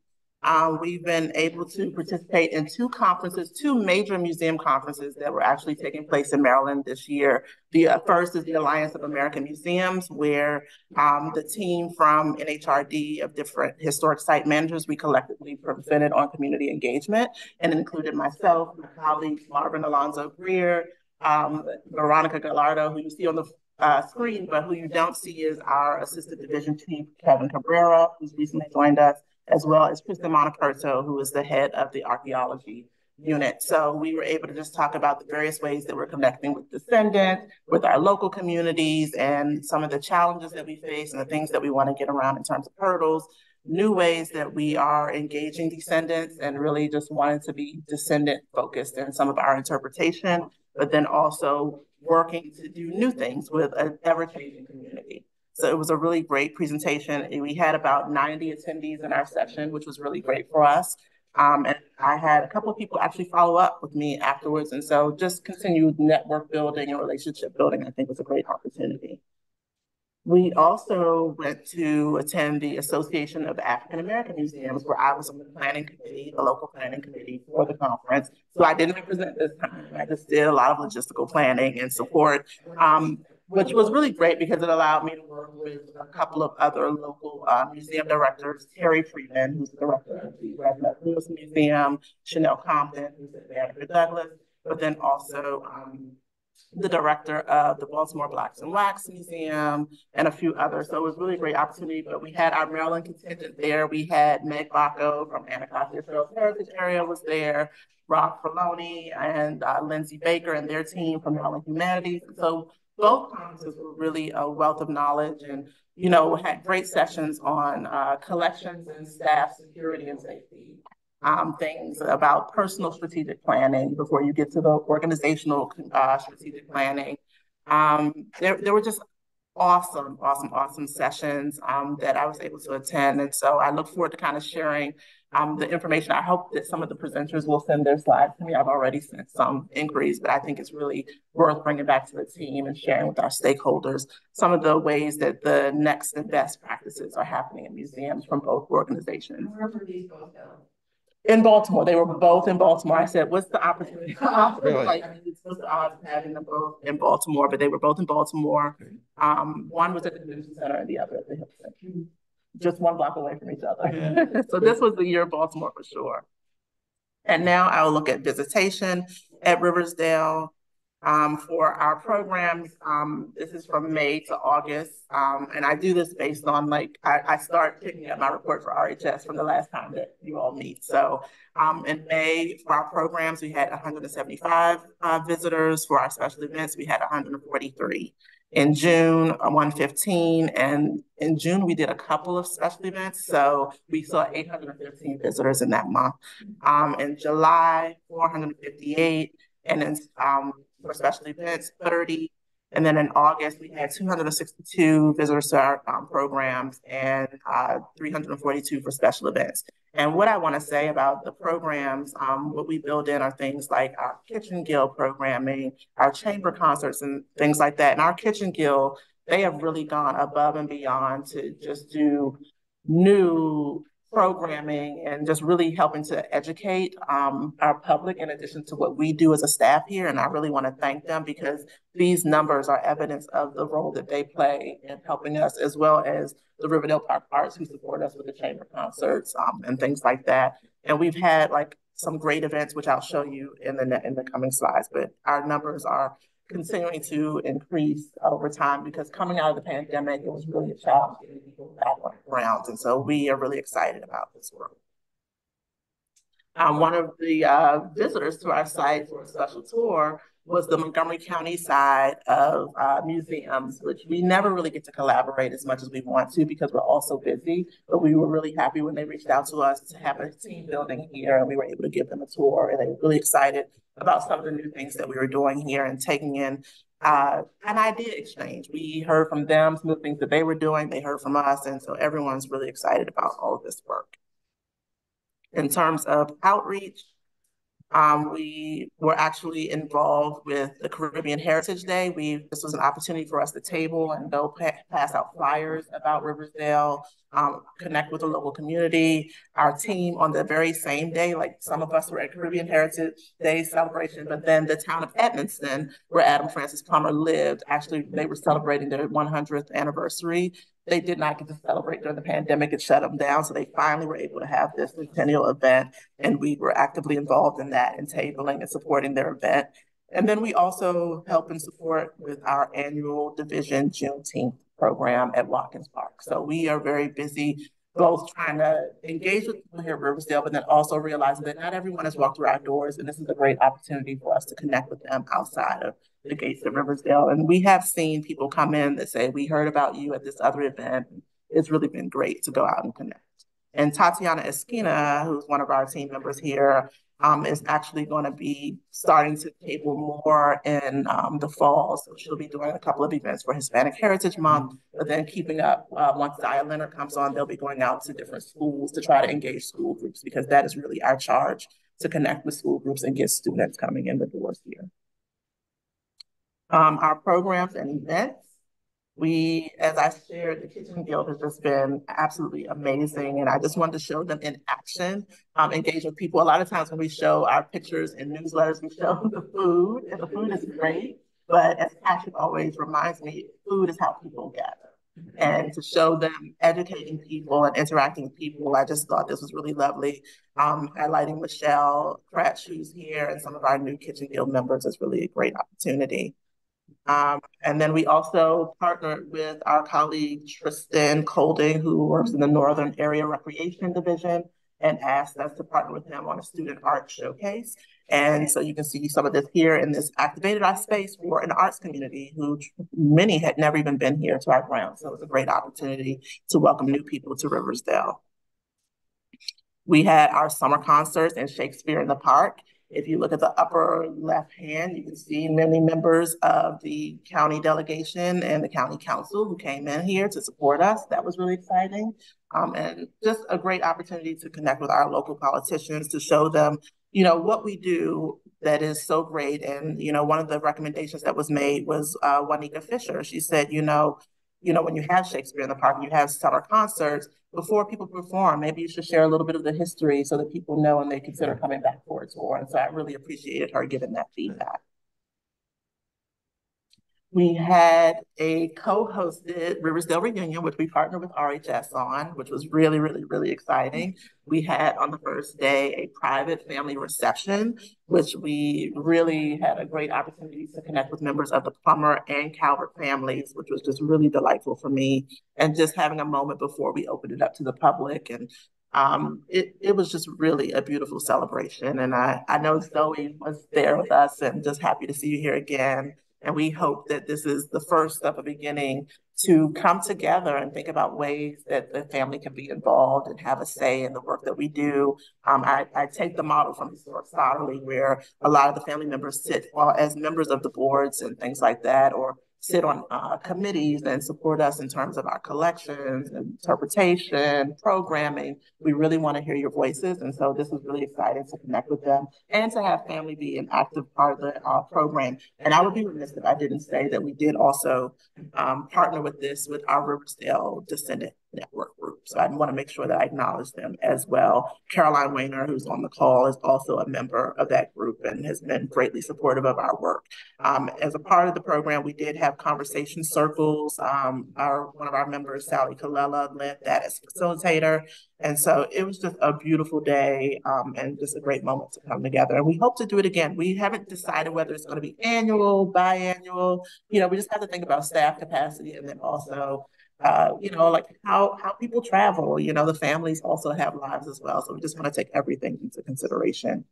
We've been able to participate in two major museum conferences that were actually taking place in Maryland this year. The first is the Alliance of American Museums, where the team from NHRD of different historic site managers, we collectively presented on community engagement, and included myself, my colleagues, Marvin Alonzo Greer, Veronica Gallardo, who you see on the screen, but who you don't see is our Assistant Division Chief, Kevin Cabrera, who's recently joined us, as well as Kristen Monaperto, who is the head of the archaeology unit. So we were able to just talk about the various ways that we're connecting with descendants, with our local communities, and some of the challenges that we face and the things that we want to get around in terms of hurdles, new ways that we are engaging descendants, and really just wanted to be descendant focused in some of our interpretation, but then also working to do new things with an ever-changing community. So it was a really great presentation. We had about 90 attendees in our session, which was really great for us. And I had a couple of people actually follow up with me afterwards. And so just continued network building and relationship building, I think, was a great opportunity. We also went to attend the Association of African American Museums, where I was on the planning committee, the local planning committee for the conference. So I didn't represent this time. I just did a lot of logistical planning and support, which was really great because it allowed me to work with a couple of other local museum directors, Terry Freeman, who's the director of the Riversdale Lewis Museum, Chanel Compton, who's at Vanderbilt Douglas, but then also the director of the Baltimore Blacks and Wax Museum, and a few others. So it was really a great opportunity, but we had our Maryland contingent there. We had Meg Bacco from Anacostia Trails Heritage Area was there, Rob Ferloni and Lindsay Baker and their team from Maryland Humanities. So both conferences were really a wealth of knowledge, and, you know, had great sessions on collections and staff security and safety. Things about personal strategic planning before you get to the organizational strategic planning. There were just awesome sessions that I was able to attend. And so I look forward to kind of sharing the information. I hope that some of the presenters will send their slides to me. I've already sent some inquiries, but I think it's really worth bringing back to the team and sharing with our stakeholders some of the ways that the next and best practices are happening in museums from both organizations. In Baltimore, they were both in Baltimore. I said, "What's the opportunity?" Really? Like, I mean, what's the odds of having them both in Baltimore? But they were both in Baltimore. One was at the convention center and the other at the Hilton, just one block away from each other. So this was the year of Baltimore for sure. And now I'll look at visitation at Riversdale. For our programs, this is from May to August. And I do this based on I start picking up my report for RHS from the last time that you all meet. So in May, for our programs, we had 175 visitors. For our special events, we had 143. In June, 115, and in June, we did a couple of special events. So we saw 815 visitors in that month. In July, 458, and then for special events, 30. And then in August, we had 262 visitors to our programs and 342 for special events. And what I want to say about the programs, what we build in are things like our Kitchen Guild programming, our chamber concerts and things like that. And our Kitchen Guild, they have really gone above and beyond to just do new programming and just really helping to educate our public in addition to what we do as a staff here. And I really want to thank them because these numbers are evidence of the role that they play in helping us, as well as the Riverdale Park Arts who support us with the chamber concerts and things like that. And we've had some great events, which I'll show you in the coming slides, but our numbers are continuing to increase over time because coming out of the pandemic, it was really a challenge getting people back on the ground. And so we are really excited about this work. One of the visitors to our site for a special tour was the Montgomery County side of museums, which we never really get to collaborate as much as we want to because we're all so busy. But we were really happy when they reached out to us to have a team building here, and we were able to give them a tour, and they were really excited about some of the new things that we were doing here and taking in an idea exchange. We heard from them some of the things that they were doing, they heard from us, and so everyone's really excited about all of this work. In terms of outreach, we were actually involved with the Caribbean Heritage Day. This was an opportunity for us to table and go pass out flyers about Riversdale, connect with the local community. Our team on the very same day, some of us were at Caribbean Heritage Day celebration, but then the town of Edmonston, where Adam Francis Plummer lived, actually they were celebrating their 100th anniversary. They did not get to celebrate during the pandemic. It shut them down. So they finally were able to have this centennial event. And we were actively involved in that and tabling and supporting their event. And then we also help and support with our annual Division Juneteenth program at Watkins Park. So we are very busy both trying to engage with people here at Riversdale, but then also realizing that not everyone has walked through our doors. And this is a great opportunity for us to connect with them outside of the gates of Riversdale. And we have seen people come in that say, we heard about you at this other event. It's really been great to go out and connect. And Tatiana Esquina, who's one of our team members here, is actually going to be starting to table more in the fall. So she'll be doing a couple of events for Hispanic Heritage Month, but then keeping up once Dia Leonard comes on, they'll be going out to different schools to try to engage school groups because that is really our charge, to connect with school groups and get students coming in the doors here. Our programs and events. As I shared, the Kitchen Guild has just been absolutely amazing. And I just wanted to show them in action, engage with people. A lot of times when we show our pictures and newsletters, we show the food, and the food is great. But as Patrick always reminds me, food is how people gather. And to show them educating people and interacting with people, I just thought this was really lovely. Highlighting Michelle Pratt, who's here, and some of our new Kitchen Guild members is really a great opportunity. And then we also partnered with our colleague Tristan Colding, who works in the Northern Area Recreation Division, and asked us to partner with him on a student art showcase. And so you can see some of this here in this activated art space for an arts community who many had never even been here to our grounds. So it was a great opportunity to welcome new people to Riversdale. We had our summer concerts and Shakespeare in the Park. If you look at the upper left hand, you can see many members of the county delegation and the county council who came in here to support us. That was really exciting. And just a great opportunity to connect with our local politicians, to show them, what we do that is so great. And, one of the recommendations that was made was Juanita Fisher. She said, when you have Shakespeare in the Park, you have summer concerts, before people perform, maybe you should share a little bit of the history so that people know and they consider coming back for a tour. And so I really appreciated her giving that feedback. We had a co-hosted Riversdale reunion, which we partnered with RHS on, which was really, really, really exciting. We had on the first day a private family reception, which we really had a great opportunity to connect with members of the Plummer and Calvert families, which was just really delightful for me. And just having a moment before we opened it up to the public. And it was just really a beautiful celebration. And I know Zoe was there with us, and just happy to see you here again. And we hope that this is the first of a beginning to come together and think about ways that the family can be involved and have a say in the work that we do. I take the model from Historic Scholarly, where a lot of the family members sit as members of the boards and things like that, or sit on committees and support us in terms of our collections, interpretation, programming. We really want to hear your voices. And so this was really exciting to connect with them and to have family be an active part of the program. And I would be remiss if I didn't say that we did also partner with our Riversdale Descendant Network group. So I want to make sure that I acknowledge them as well. Caroline Wayner, who's on the call, is also a member of that group and has been greatly supportive of our work. As a part of the program, we did have conversation circles. One of our members, Sally Colella, led that as facilitator. And so it was just a beautiful day and just a great moment to come together. And we hope to do it again. We haven't decided whether it's going to be annual, biannual. We just have to think about staff capacity, and then also like how people travel. The families also have lives as well. So we just want to take everything into consideration.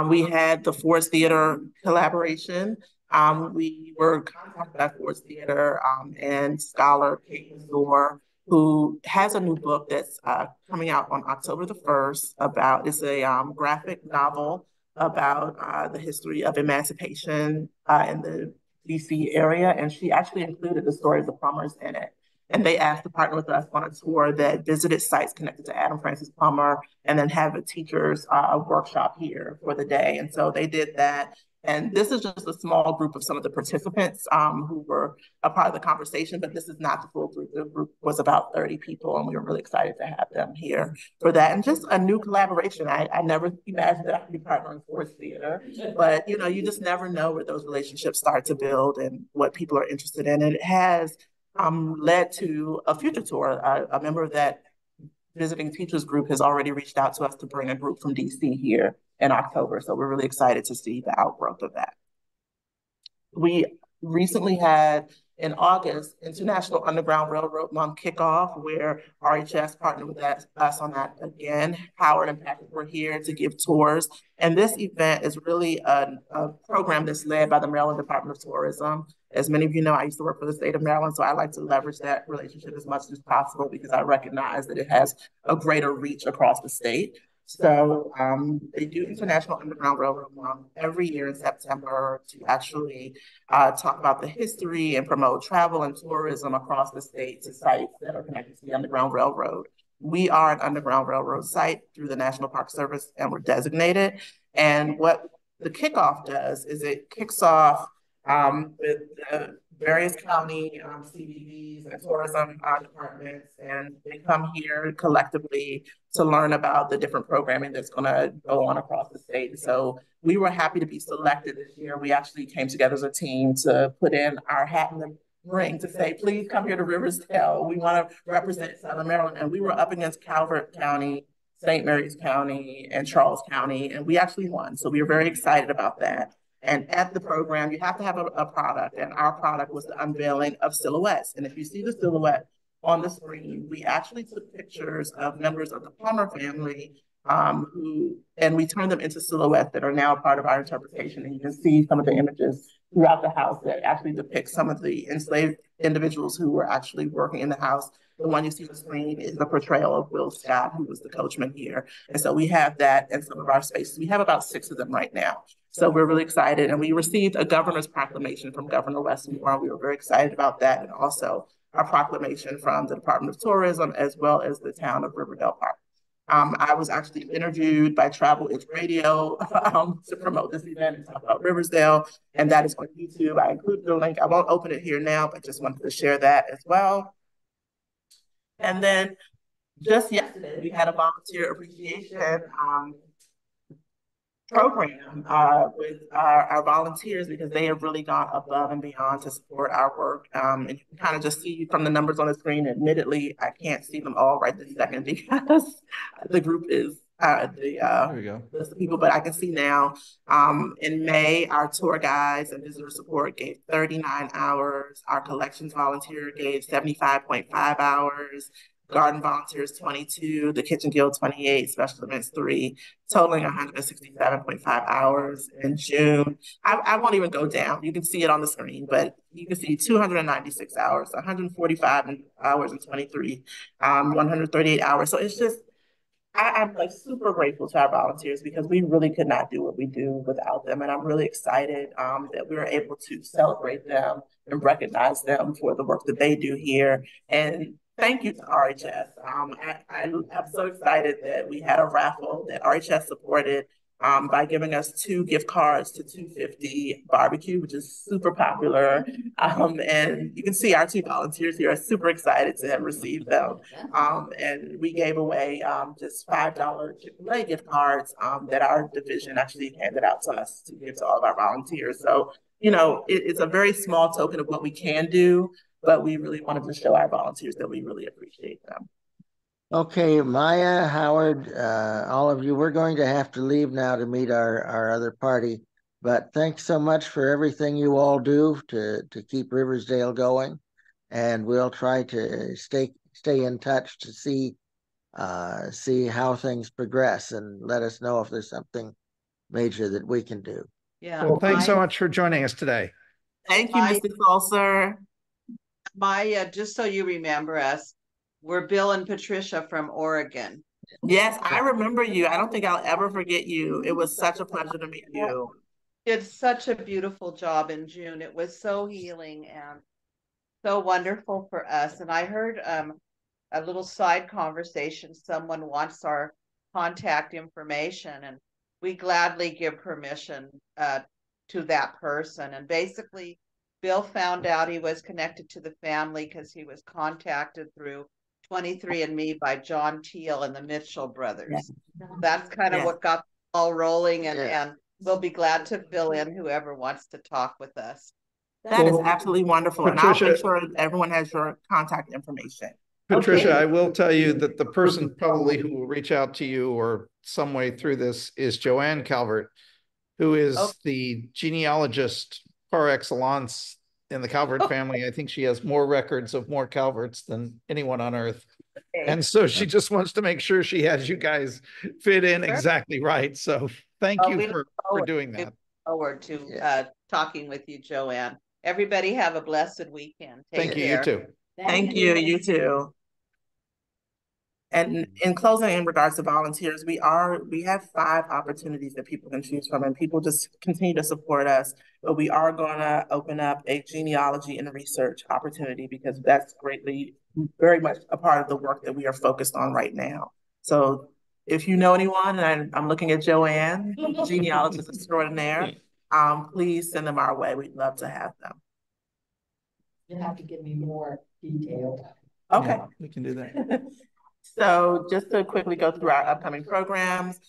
We had the Forest Theater collaboration. We were contacted by Forest Theater and scholar Kate Mazur, who has a new book that's coming out on October the 1st it's a graphic novel about the history of emancipation in the DC area. And she actually included the story of the Plumbers in it. And they asked to partner with us on a tour that visited sites connected to Adam Francis Plummer, and then have a teacher's workshop here for the day. And so they did that. And this is just a small group of some of the participants who were a part of the conversation, but this is not the full group. The group was about 30 people, and we were really excited to have them here for that. And just a new collaboration. I never imagined that I could be partnering with Forest Theater, but you just never know where those relationships start to build and what people are interested in. And it has led to a future tour. A member of that visiting teachers group has already reached out to us to bring a group from DC here in October. So we're really excited to see the outgrowth of that. We recently had, in August, International Underground Railroad Month kickoff, where RHS partnered with us on that again. Howard and Patrick were here to give tours. And this event is really a program that's led by the Maryland Department of Tourism. As many of you know, I used to work for the state of Maryland, so I like to leverage that relationship as much as possible because I recognize that it has a greater reach across the state. So they do International Underground Railroad Month every year in September to actually talk about the history and promote travel and tourism across the state to sites that are connected to the Underground Railroad. We are an Underground Railroad site through the National Park Service, and we're designated. And what the kickoff does is it kicks off with the various county CBDs and tourism departments, and they come here collectively to learn about the different programming that's going to go on across the state. So we were happy to be selected this year. We actually came together as a team to put in our hat in the ring to say, please come here to Riversdale. We want to represent Southern Maryland. And we were up against Calvert County, St. Mary's County, and Charles County, and we actually won. So we were very excited about that. And at the program, you have to have a product, and our product was the unveiling of silhouettes. And if you see the silhouette on the screen, we actually took pictures of members of the Plummer family and we turned them into silhouettes that are now part of our interpretation. And you can see some of the images throughout the house that actually depict some of the enslaved individuals who were actually working in the house. The one you see on the screen is the portrayal of Will Scott, who was the coachman here. And so we have that in some of our spaces. We have about 6 of them right now. So we're really excited. And we received a governor's proclamation from Governor Westmore. We were very excited about that. And also our proclamation from the Department of Tourism, as well as the town of Riverdale Park. I was actually interviewed by Travel Itch Radio to promote this event and talk about Riversdale, and that is on YouTube. I included the link. I won't open it here now, but just wanted to share that as well. And then just yesterday, we had a volunteer appreciation program with our volunteers, because they have really gone above and beyond to support our work. And you can kind of just see from the numbers on the screen. Admittedly, I can't see them all right this second because the group is there we go. List of people, but I can see now. In May, our tour guides and visitor support gave 39 hours. Our collections volunteer gave 75.5 hours. Garden volunteers 22, the Kitchen Guild 28, special events 3, totaling 167.5 hours in June. I won't even go down. You can see it on the screen, but you can see 296 hours, 145 hours and 23, 138 hours. So it's just, I'm like super grateful to our volunteers, because we really could not do what we do without them. And I'm really excited that we were able to celebrate them and recognize them for the work that they do here. And thank you to RHS. I'm so excited that we had a raffle that RHS supported by giving us 2 gift cards to 250 barbecue, which is super popular. And you can see our 2 volunteers here are super excited to have received them. And we gave away just $5 Chick-fil-A gift cards that our division actually handed out to us to give to all of our volunteers. So, you know, it's a very small token of what we can do, but we really wanted to show our volunteers that we really appreciate them. Okay, Maya, Howard, all of you, we're going to have to leave now to meet our other party. But thanks so much for everything you all do to keep Riversdale going. And we'll try to stay in touch to see how things progress, and let us know if there's something major that we can do. Yeah. Well, thanks so much for joining us today. Thank you, Mr. Salser. Maya, just so you remember us, we're Bill and Patricia from Oregon. Yes, I remember you. I don't think I'll ever forget you. It was such a pleasure to meet you. Did such a beautiful job in June. It was so healing and so wonderful for us. And I heard a little side conversation. Someone wants our contact information, and we gladly give permission to that person. And basically, Bill found out he was connected to the family because he was contacted through 23andMe by John Teal and the Mitchell brothers. Yeah. That's kind of what got the ball rolling, and we'll be glad to fill in whoever wants to talk with us. That is absolutely wonderful. Patricia, and I'll make sure everyone has your contact information. Patricia, okay. I will tell you that the person probably who will reach out to you or some way through this is Joanne Calvert, who is the genealogist par excellence in the Calvert family. I think she has more records of more Calverts than anyone on earth. Okay. And so she just wants to make sure she has you guys fit in exactly right. So thank you for doing that. We look forward to talking with you, Joanne. Everybody have a blessed weekend. Thank you, you too. Thank you, you too. And in closing, in regards to volunteers, we have 5 opportunities that people can choose from, and people just continue to support us. But we are going to open up a genealogy and research opportunity, because that's very much a part of the work that we are focused on right now. So if you know anyone, and I'm looking at Joanne, genealogist extraordinaire, please send them our way. We'd love to have them. You have to give me more detail. Okay. Yeah, we can do that. So just to quickly go through our upcoming programs,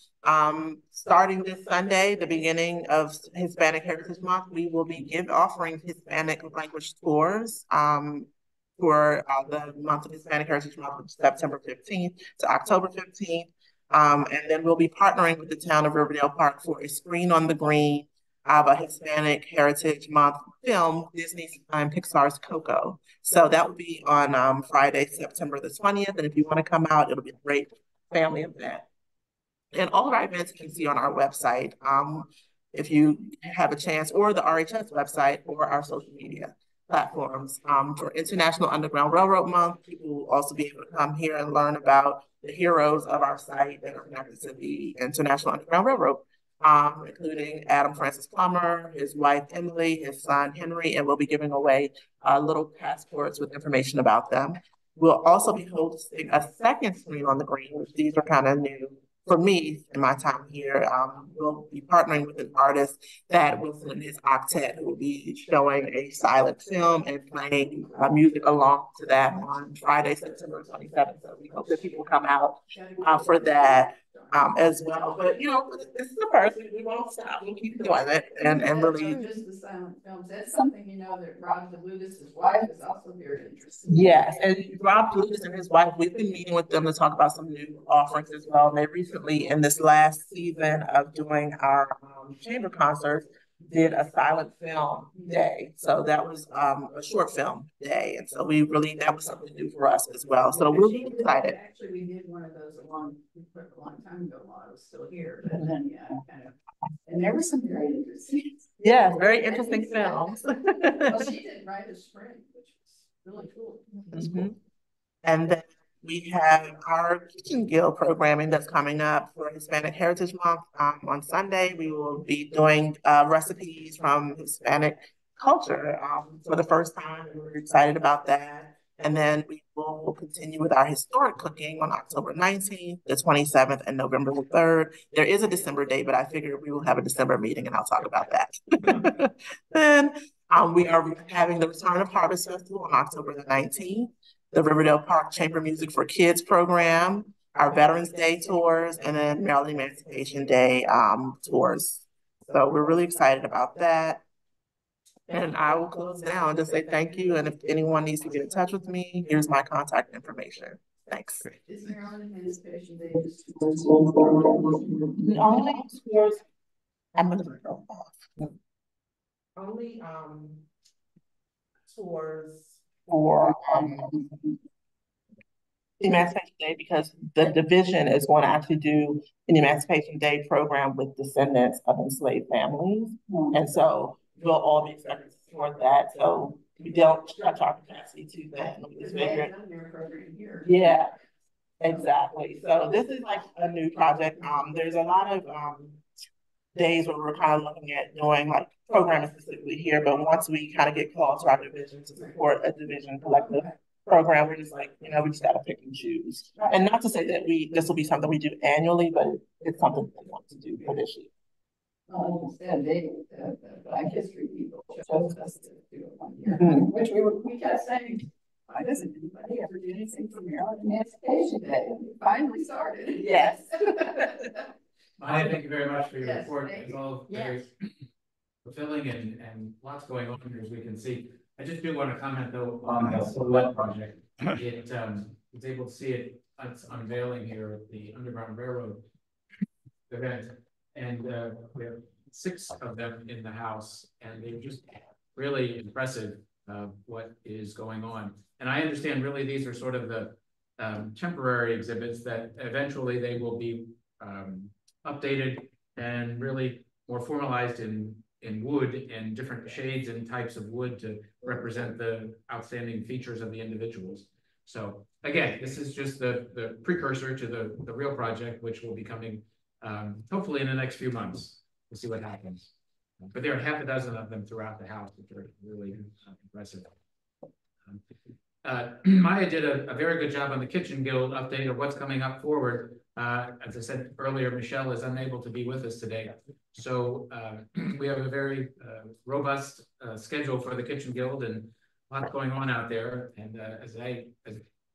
starting this Sunday, the beginning of Hispanic Heritage Month, we will be offering Hispanic language tours for the month of Hispanic Heritage Month from September 15th to October 15th. And then we'll be partnering with the town of Riverdale Park for a screen on the green of a Hispanic Heritage Month film, Disney's and Pixar's Coco. So that will be on Friday, September the 20th. And if you want to come out, it'll be a great family event. And all of our events you can see on our website if you have a chance, or the RHS website, or our social media platforms. For International Underground Railroad Month, people will also be able to come here and learn about the heroes of our site that are connected to the International Underground Railroad. Including Adam Francis Plummer, his wife Emily, his son Henry, and we'll be giving away little passports with information about them. We'll also be hosting a second screen on the green, which these are kind of new for me in my time here. We'll be partnering with an artist that will send his octet, who will be showing a silent film and playing music along to that on Friday, September 27th. So we hope that people come out for that as well. But you know, this is the first. We won't stop. We'll keep doing it and really. Just the silent films. That's something, you know, that Rob DeLutis' wife is also very interested. Yes, and Rob DeLutis and his wife, we've been meeting with them to talk about some new offerings as well. And they recently, in this last season of doing our chamber concerts, did a silent film day. So that was a short film day. And so that was something new for us as well. So we're really excited. Actually, we did one of those a long time ago while I was still here. But then, yeah, kind of. And there were some very interesting. Yeah, very interesting films. Well, she did Rite of Spring, which was really cool. Mm-hmm. And then we have our Kitchen Guild programming that's coming up for Hispanic Heritage Month. On Sunday, we will be doing recipes from Hispanic culture for the first time. We're excited about that. And then we will continue with our historic cooking on October 19th, the 27th, and November the 3rd. There is a December date, but I figure we will have a December meeting and I'll talk about that. Then we are having the Return of Harvest Festival on October the 19th, the Riverdale Park Chamber Music for Kids program, our Veterans Day tours, and then Maryland Emancipation Day tours. So we're really excited about that. And I will close down and just say thank you. And if anyone needs to get in touch with me, here's my contact information. Thanks. Is Maryland Emancipation Day just only tours? I'm going to go off. Only tours for Emancipation Day, because the division is going to actually do an Emancipation Day program with descendants of enslaved families. And so we'll all be expected to support that. So we don't stretch our capacity too thin. We just figure it. Yeah, exactly. So this is like a new project. There's a lot of days where we're kind of looking at doing like programming specifically here, but once we kind of get called to our division to support a division collective program, we're just like, you know, we just gotta pick and choose. And not to say that this will be something we do annually, but it's something we want to do for this year. Well, instead, the Black History people chose us to do it 1 year, which we kept saying, why doesn't anybody ever do anything for Maryland Emancipation Day? And we finally started. Yes. Maya, thank you very much for your report. It's all very fulfilling and lots going on here, as we can see. I just do want to comment though on the Silhouette project. It was able to see it's unveiling here at the Underground Railroad event, and we have 6 of them in the house, and they're just really impressive what is going on. And I understand really these are sort of the temporary exhibits that eventually they will be updated and really more formalized in wood and different shades and types of wood to represent the outstanding features of the individuals. So again, this is just the precursor to the real project, which will be coming hopefully in the next few months. We'll see what happens. But there are half a dozen of them throughout the house, which are really impressive. Maya did a very good job on the Kitchen Guild update of what's coming up forward. As I said earlier, Michelle is unable to be with us today. So we have a very robust schedule for the Kitchen Guild and lots going on out there. And as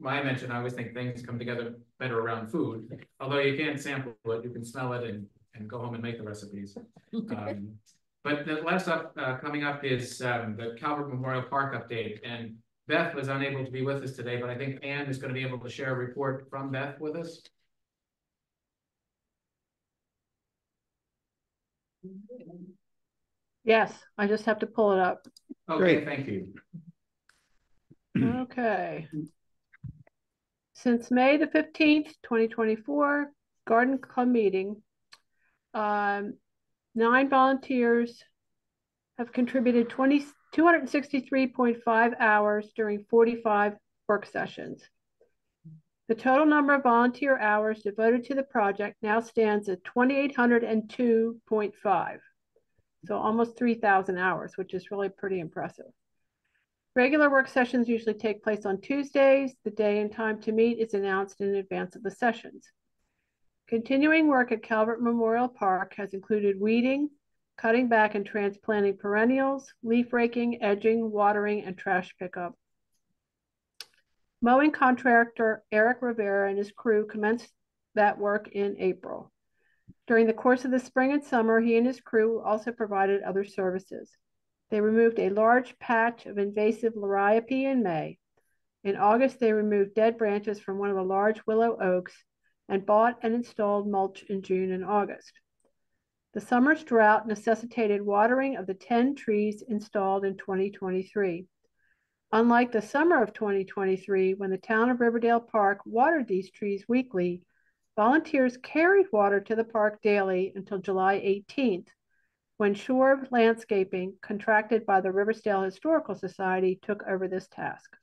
Maya mentioned, I always think things come together better around food. Although you can't sample it, you can smell it and go home and make the recipes. But the last up coming up is the Calvert Memorial Park update. And Beth was unable to be with us today, but I think Anne is going to be able to share a report from Beth with us. Yes, I just have to pull it up. Okay, thank you. Okay. Since May the 15th, 2024, Garden Club meeting, 9 volunteers have contributed 263.5 hours during 45 work sessions. The total number of volunteer hours devoted to the project now stands at 2,802.5. So almost 3,000 hours, which is really pretty impressive. Regular work sessions usually take place on Tuesdays. The day and time to meet is announced in advance of the sessions. Continuing work at Calvert Memorial Park has included weeding, cutting back and transplanting perennials, leaf raking, edging, watering, and trash pickup. Mowing contractor Eric Rivera and his crew commenced that work in April. During the course of the spring and summer, he and his crew also provided other services. They removed a large patch of invasive liriope in May. In August, they removed dead branches from one of the large willow oaks and bought and installed mulch in June and August. The summer's drought necessitated watering of the 10 trees installed in 2023. Unlike the summer of 2023, when the town of Riverdale Park watered these trees weekly, volunteers carried water to the park daily until July 18th, when Shore Landscaping, contracted by the Riversdale Historical Society, took over this task.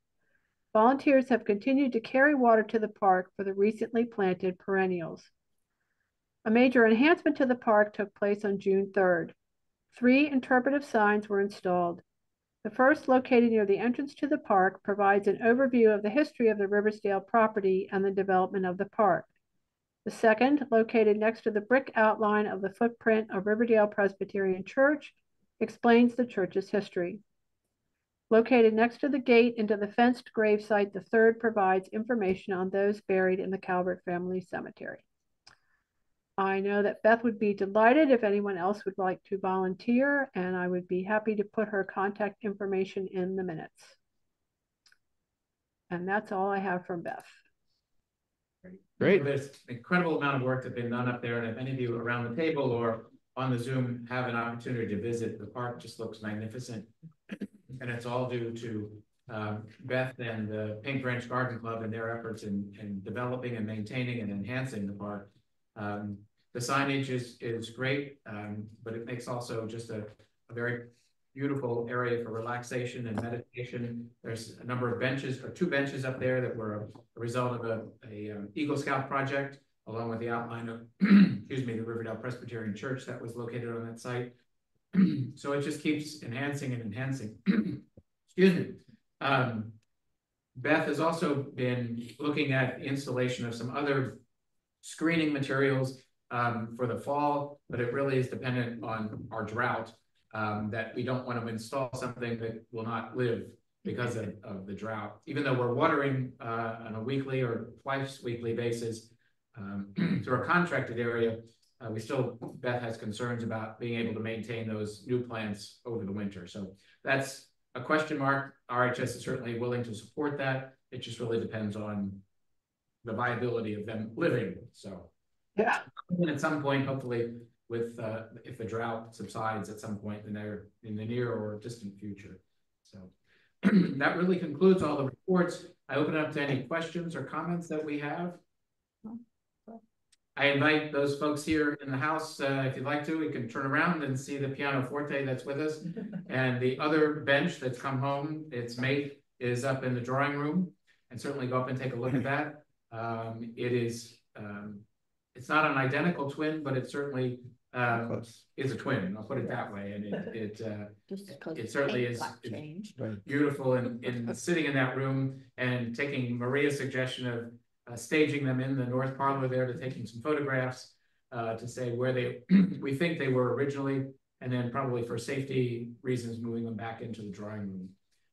Volunteers have continued to carry water to the park for the recently planted perennials. A major enhancement to the park took place on June 3rd. 3 interpretive signs were installed. The first, located near the entrance to the park, provides an overview of the history of the Riversdale property and the development of the park. The second, located next to the brick outline of the footprint of Riverdale Presbyterian Church, explains the church's history. Located next to the gate into the fenced gravesite, the third provides information on those buried in the Calvert Family Cemetery. I know that Beth would be delighted if anyone else would like to volunteer, and I would be happy to put her contact information in the minutes. And that's all I have from Beth. Great. There's an incredible amount of work that's been done up there, and if any of you around the table or on the Zoom have an opportunity to visit, the park just looks magnificent. And it's all due to Beth and the Paint Branch Garden Club and their efforts in developing and maintaining and enhancing the park. The signage is great, but it makes also just a very beautiful area for relaxation and meditation. There's a number of benches, or 2 benches up there that were a result of a Eagle Scout project, along with the outline of, excuse me, the Riverdale Presbyterian Church that was located on that site. So it just keeps enhancing and enhancing. Excuse me. Beth has also been looking at installation of some other screening materials for the fall, but it really is dependent on our drought, that we don't want to install something that will not live because of the drought. Even though we're watering on a weekly or twice weekly basis through a contracted area, we still, Beth has concerns about being able to maintain those new plants over the winter. So that's a question mark. RHS is certainly willing to support that. It just really depends on the viability of them living. So yeah, and at some point, hopefully, with if the drought subsides at some point in the near or distant future. So that really concludes all the reports. I open it up to any questions or comments that we have. I invite those folks here in the house, if you'd like to, we can turn around and see the pianoforte that's with us. And the other bench that's come home, its mate, is up in the drawing room, and certainly go up and take a look at that. It is, it's not an identical twin, but it certainly is a twin. I'll put it that way. And it certainly is beautiful in sitting in that room and taking Maria's suggestion of staging them in the north parlor there, to taking some photographs to say where they we think they were originally, and then probably for safety reasons moving them back into the drawing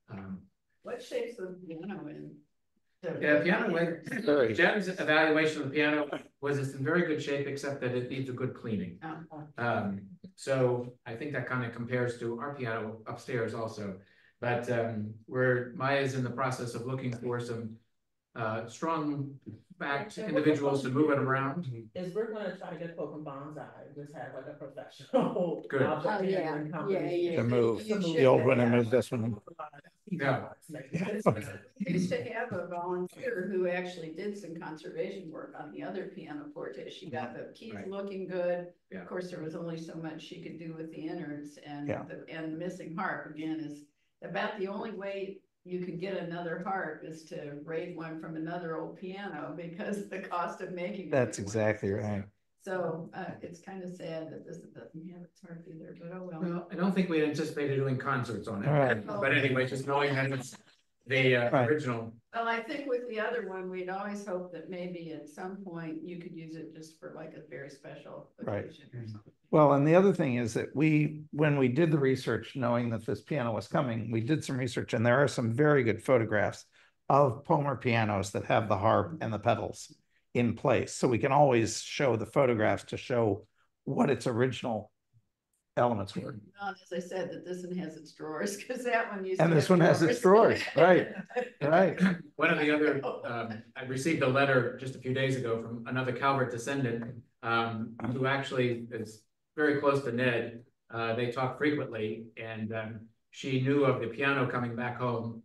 room. What shape's the piano in? Yeah, piano. Jen's evaluation of the piano was it's in very good shape, except that it needs a good cleaning. So I think that kind of compares to our piano upstairs also. But where Maya's in the process of looking for some strong backed individuals to move it around. Is we're gonna try to get Pokemon Bonsai, just have like a professional. Good. To move the old one and move this one. Yeah. We used to have a volunteer who actually did some conservation work on the other pianoforte. She got the keys looking good. Yeah. Of course, there was only so much she could do with the innards, and and missing harp again is about the only way you can get another harp is to raid one from another old piano, because the cost of making it. That's exactly right. So it's kind of sad that this doesn't have its heart either, but oh well. Well, I don't think we anticipated doing concerts on it. All right. But anyway, just knowing that it's the Right. original. Well, I think with the other one, we'd always hope that maybe at some point you could use it just for like a very special Right. occasion or something. Well, and the other thing is that when we did the research, knowing that this piano was coming, we did some research, and there are some very good photographs of Palmer pianos that have the harp and the pedals in place. So we can always show the photographs to show what its original elements were. Well, as I said, that this one has its drawers, because that one used. And to this have one has its drawers, right? Right. One of the other, I received a letter just a few days ago from another Calvert descendant, who actually is very close to Ned. They talk frequently, and she knew of the piano coming back home.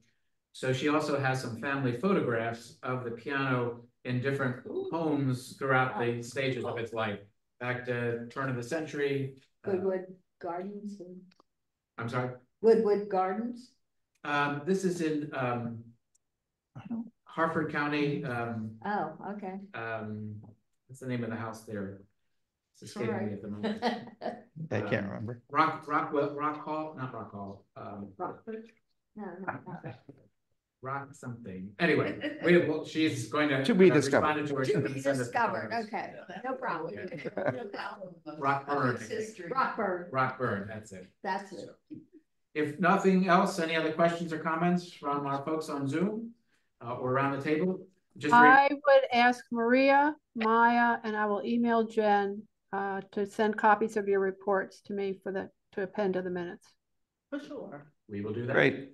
So she also has some family photographs of the piano in different homes throughout the stages of its life, back to turn of the century. Goodwood Gardens. I'm sorry? Goodwood Gardens. This is in Harford County. Oh, okay. What's the name of the house there? It's escaping me at the moment. I can't remember. Rock Hall, not Rock Hall. Rockford? No, not Rock something. Anyway, she's going to be discovered. To be discovered. Okay, no problem. Rockburn. Rockburn. That's it. That's it. If nothing else, any other questions or comments from our folks on Zoom or around the table? I would ask Maria, Maya, and I will email Jen to send copies of your reports to me to append to the minutes. For sure. We will do that. Great.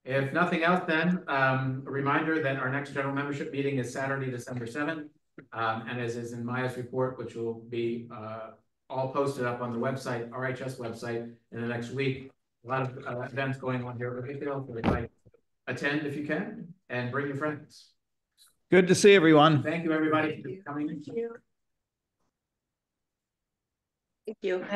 If nothing else, then a reminder that our next general membership meeting is Saturday, December 7th. And as is in Maya's report, which will be all posted up on the website, RHS website, in the next week. A lot of events going on here at Riversdale. So attend if you can, and bring your friends. Good to see everyone. Thank you, everybody, for coming. Thank you.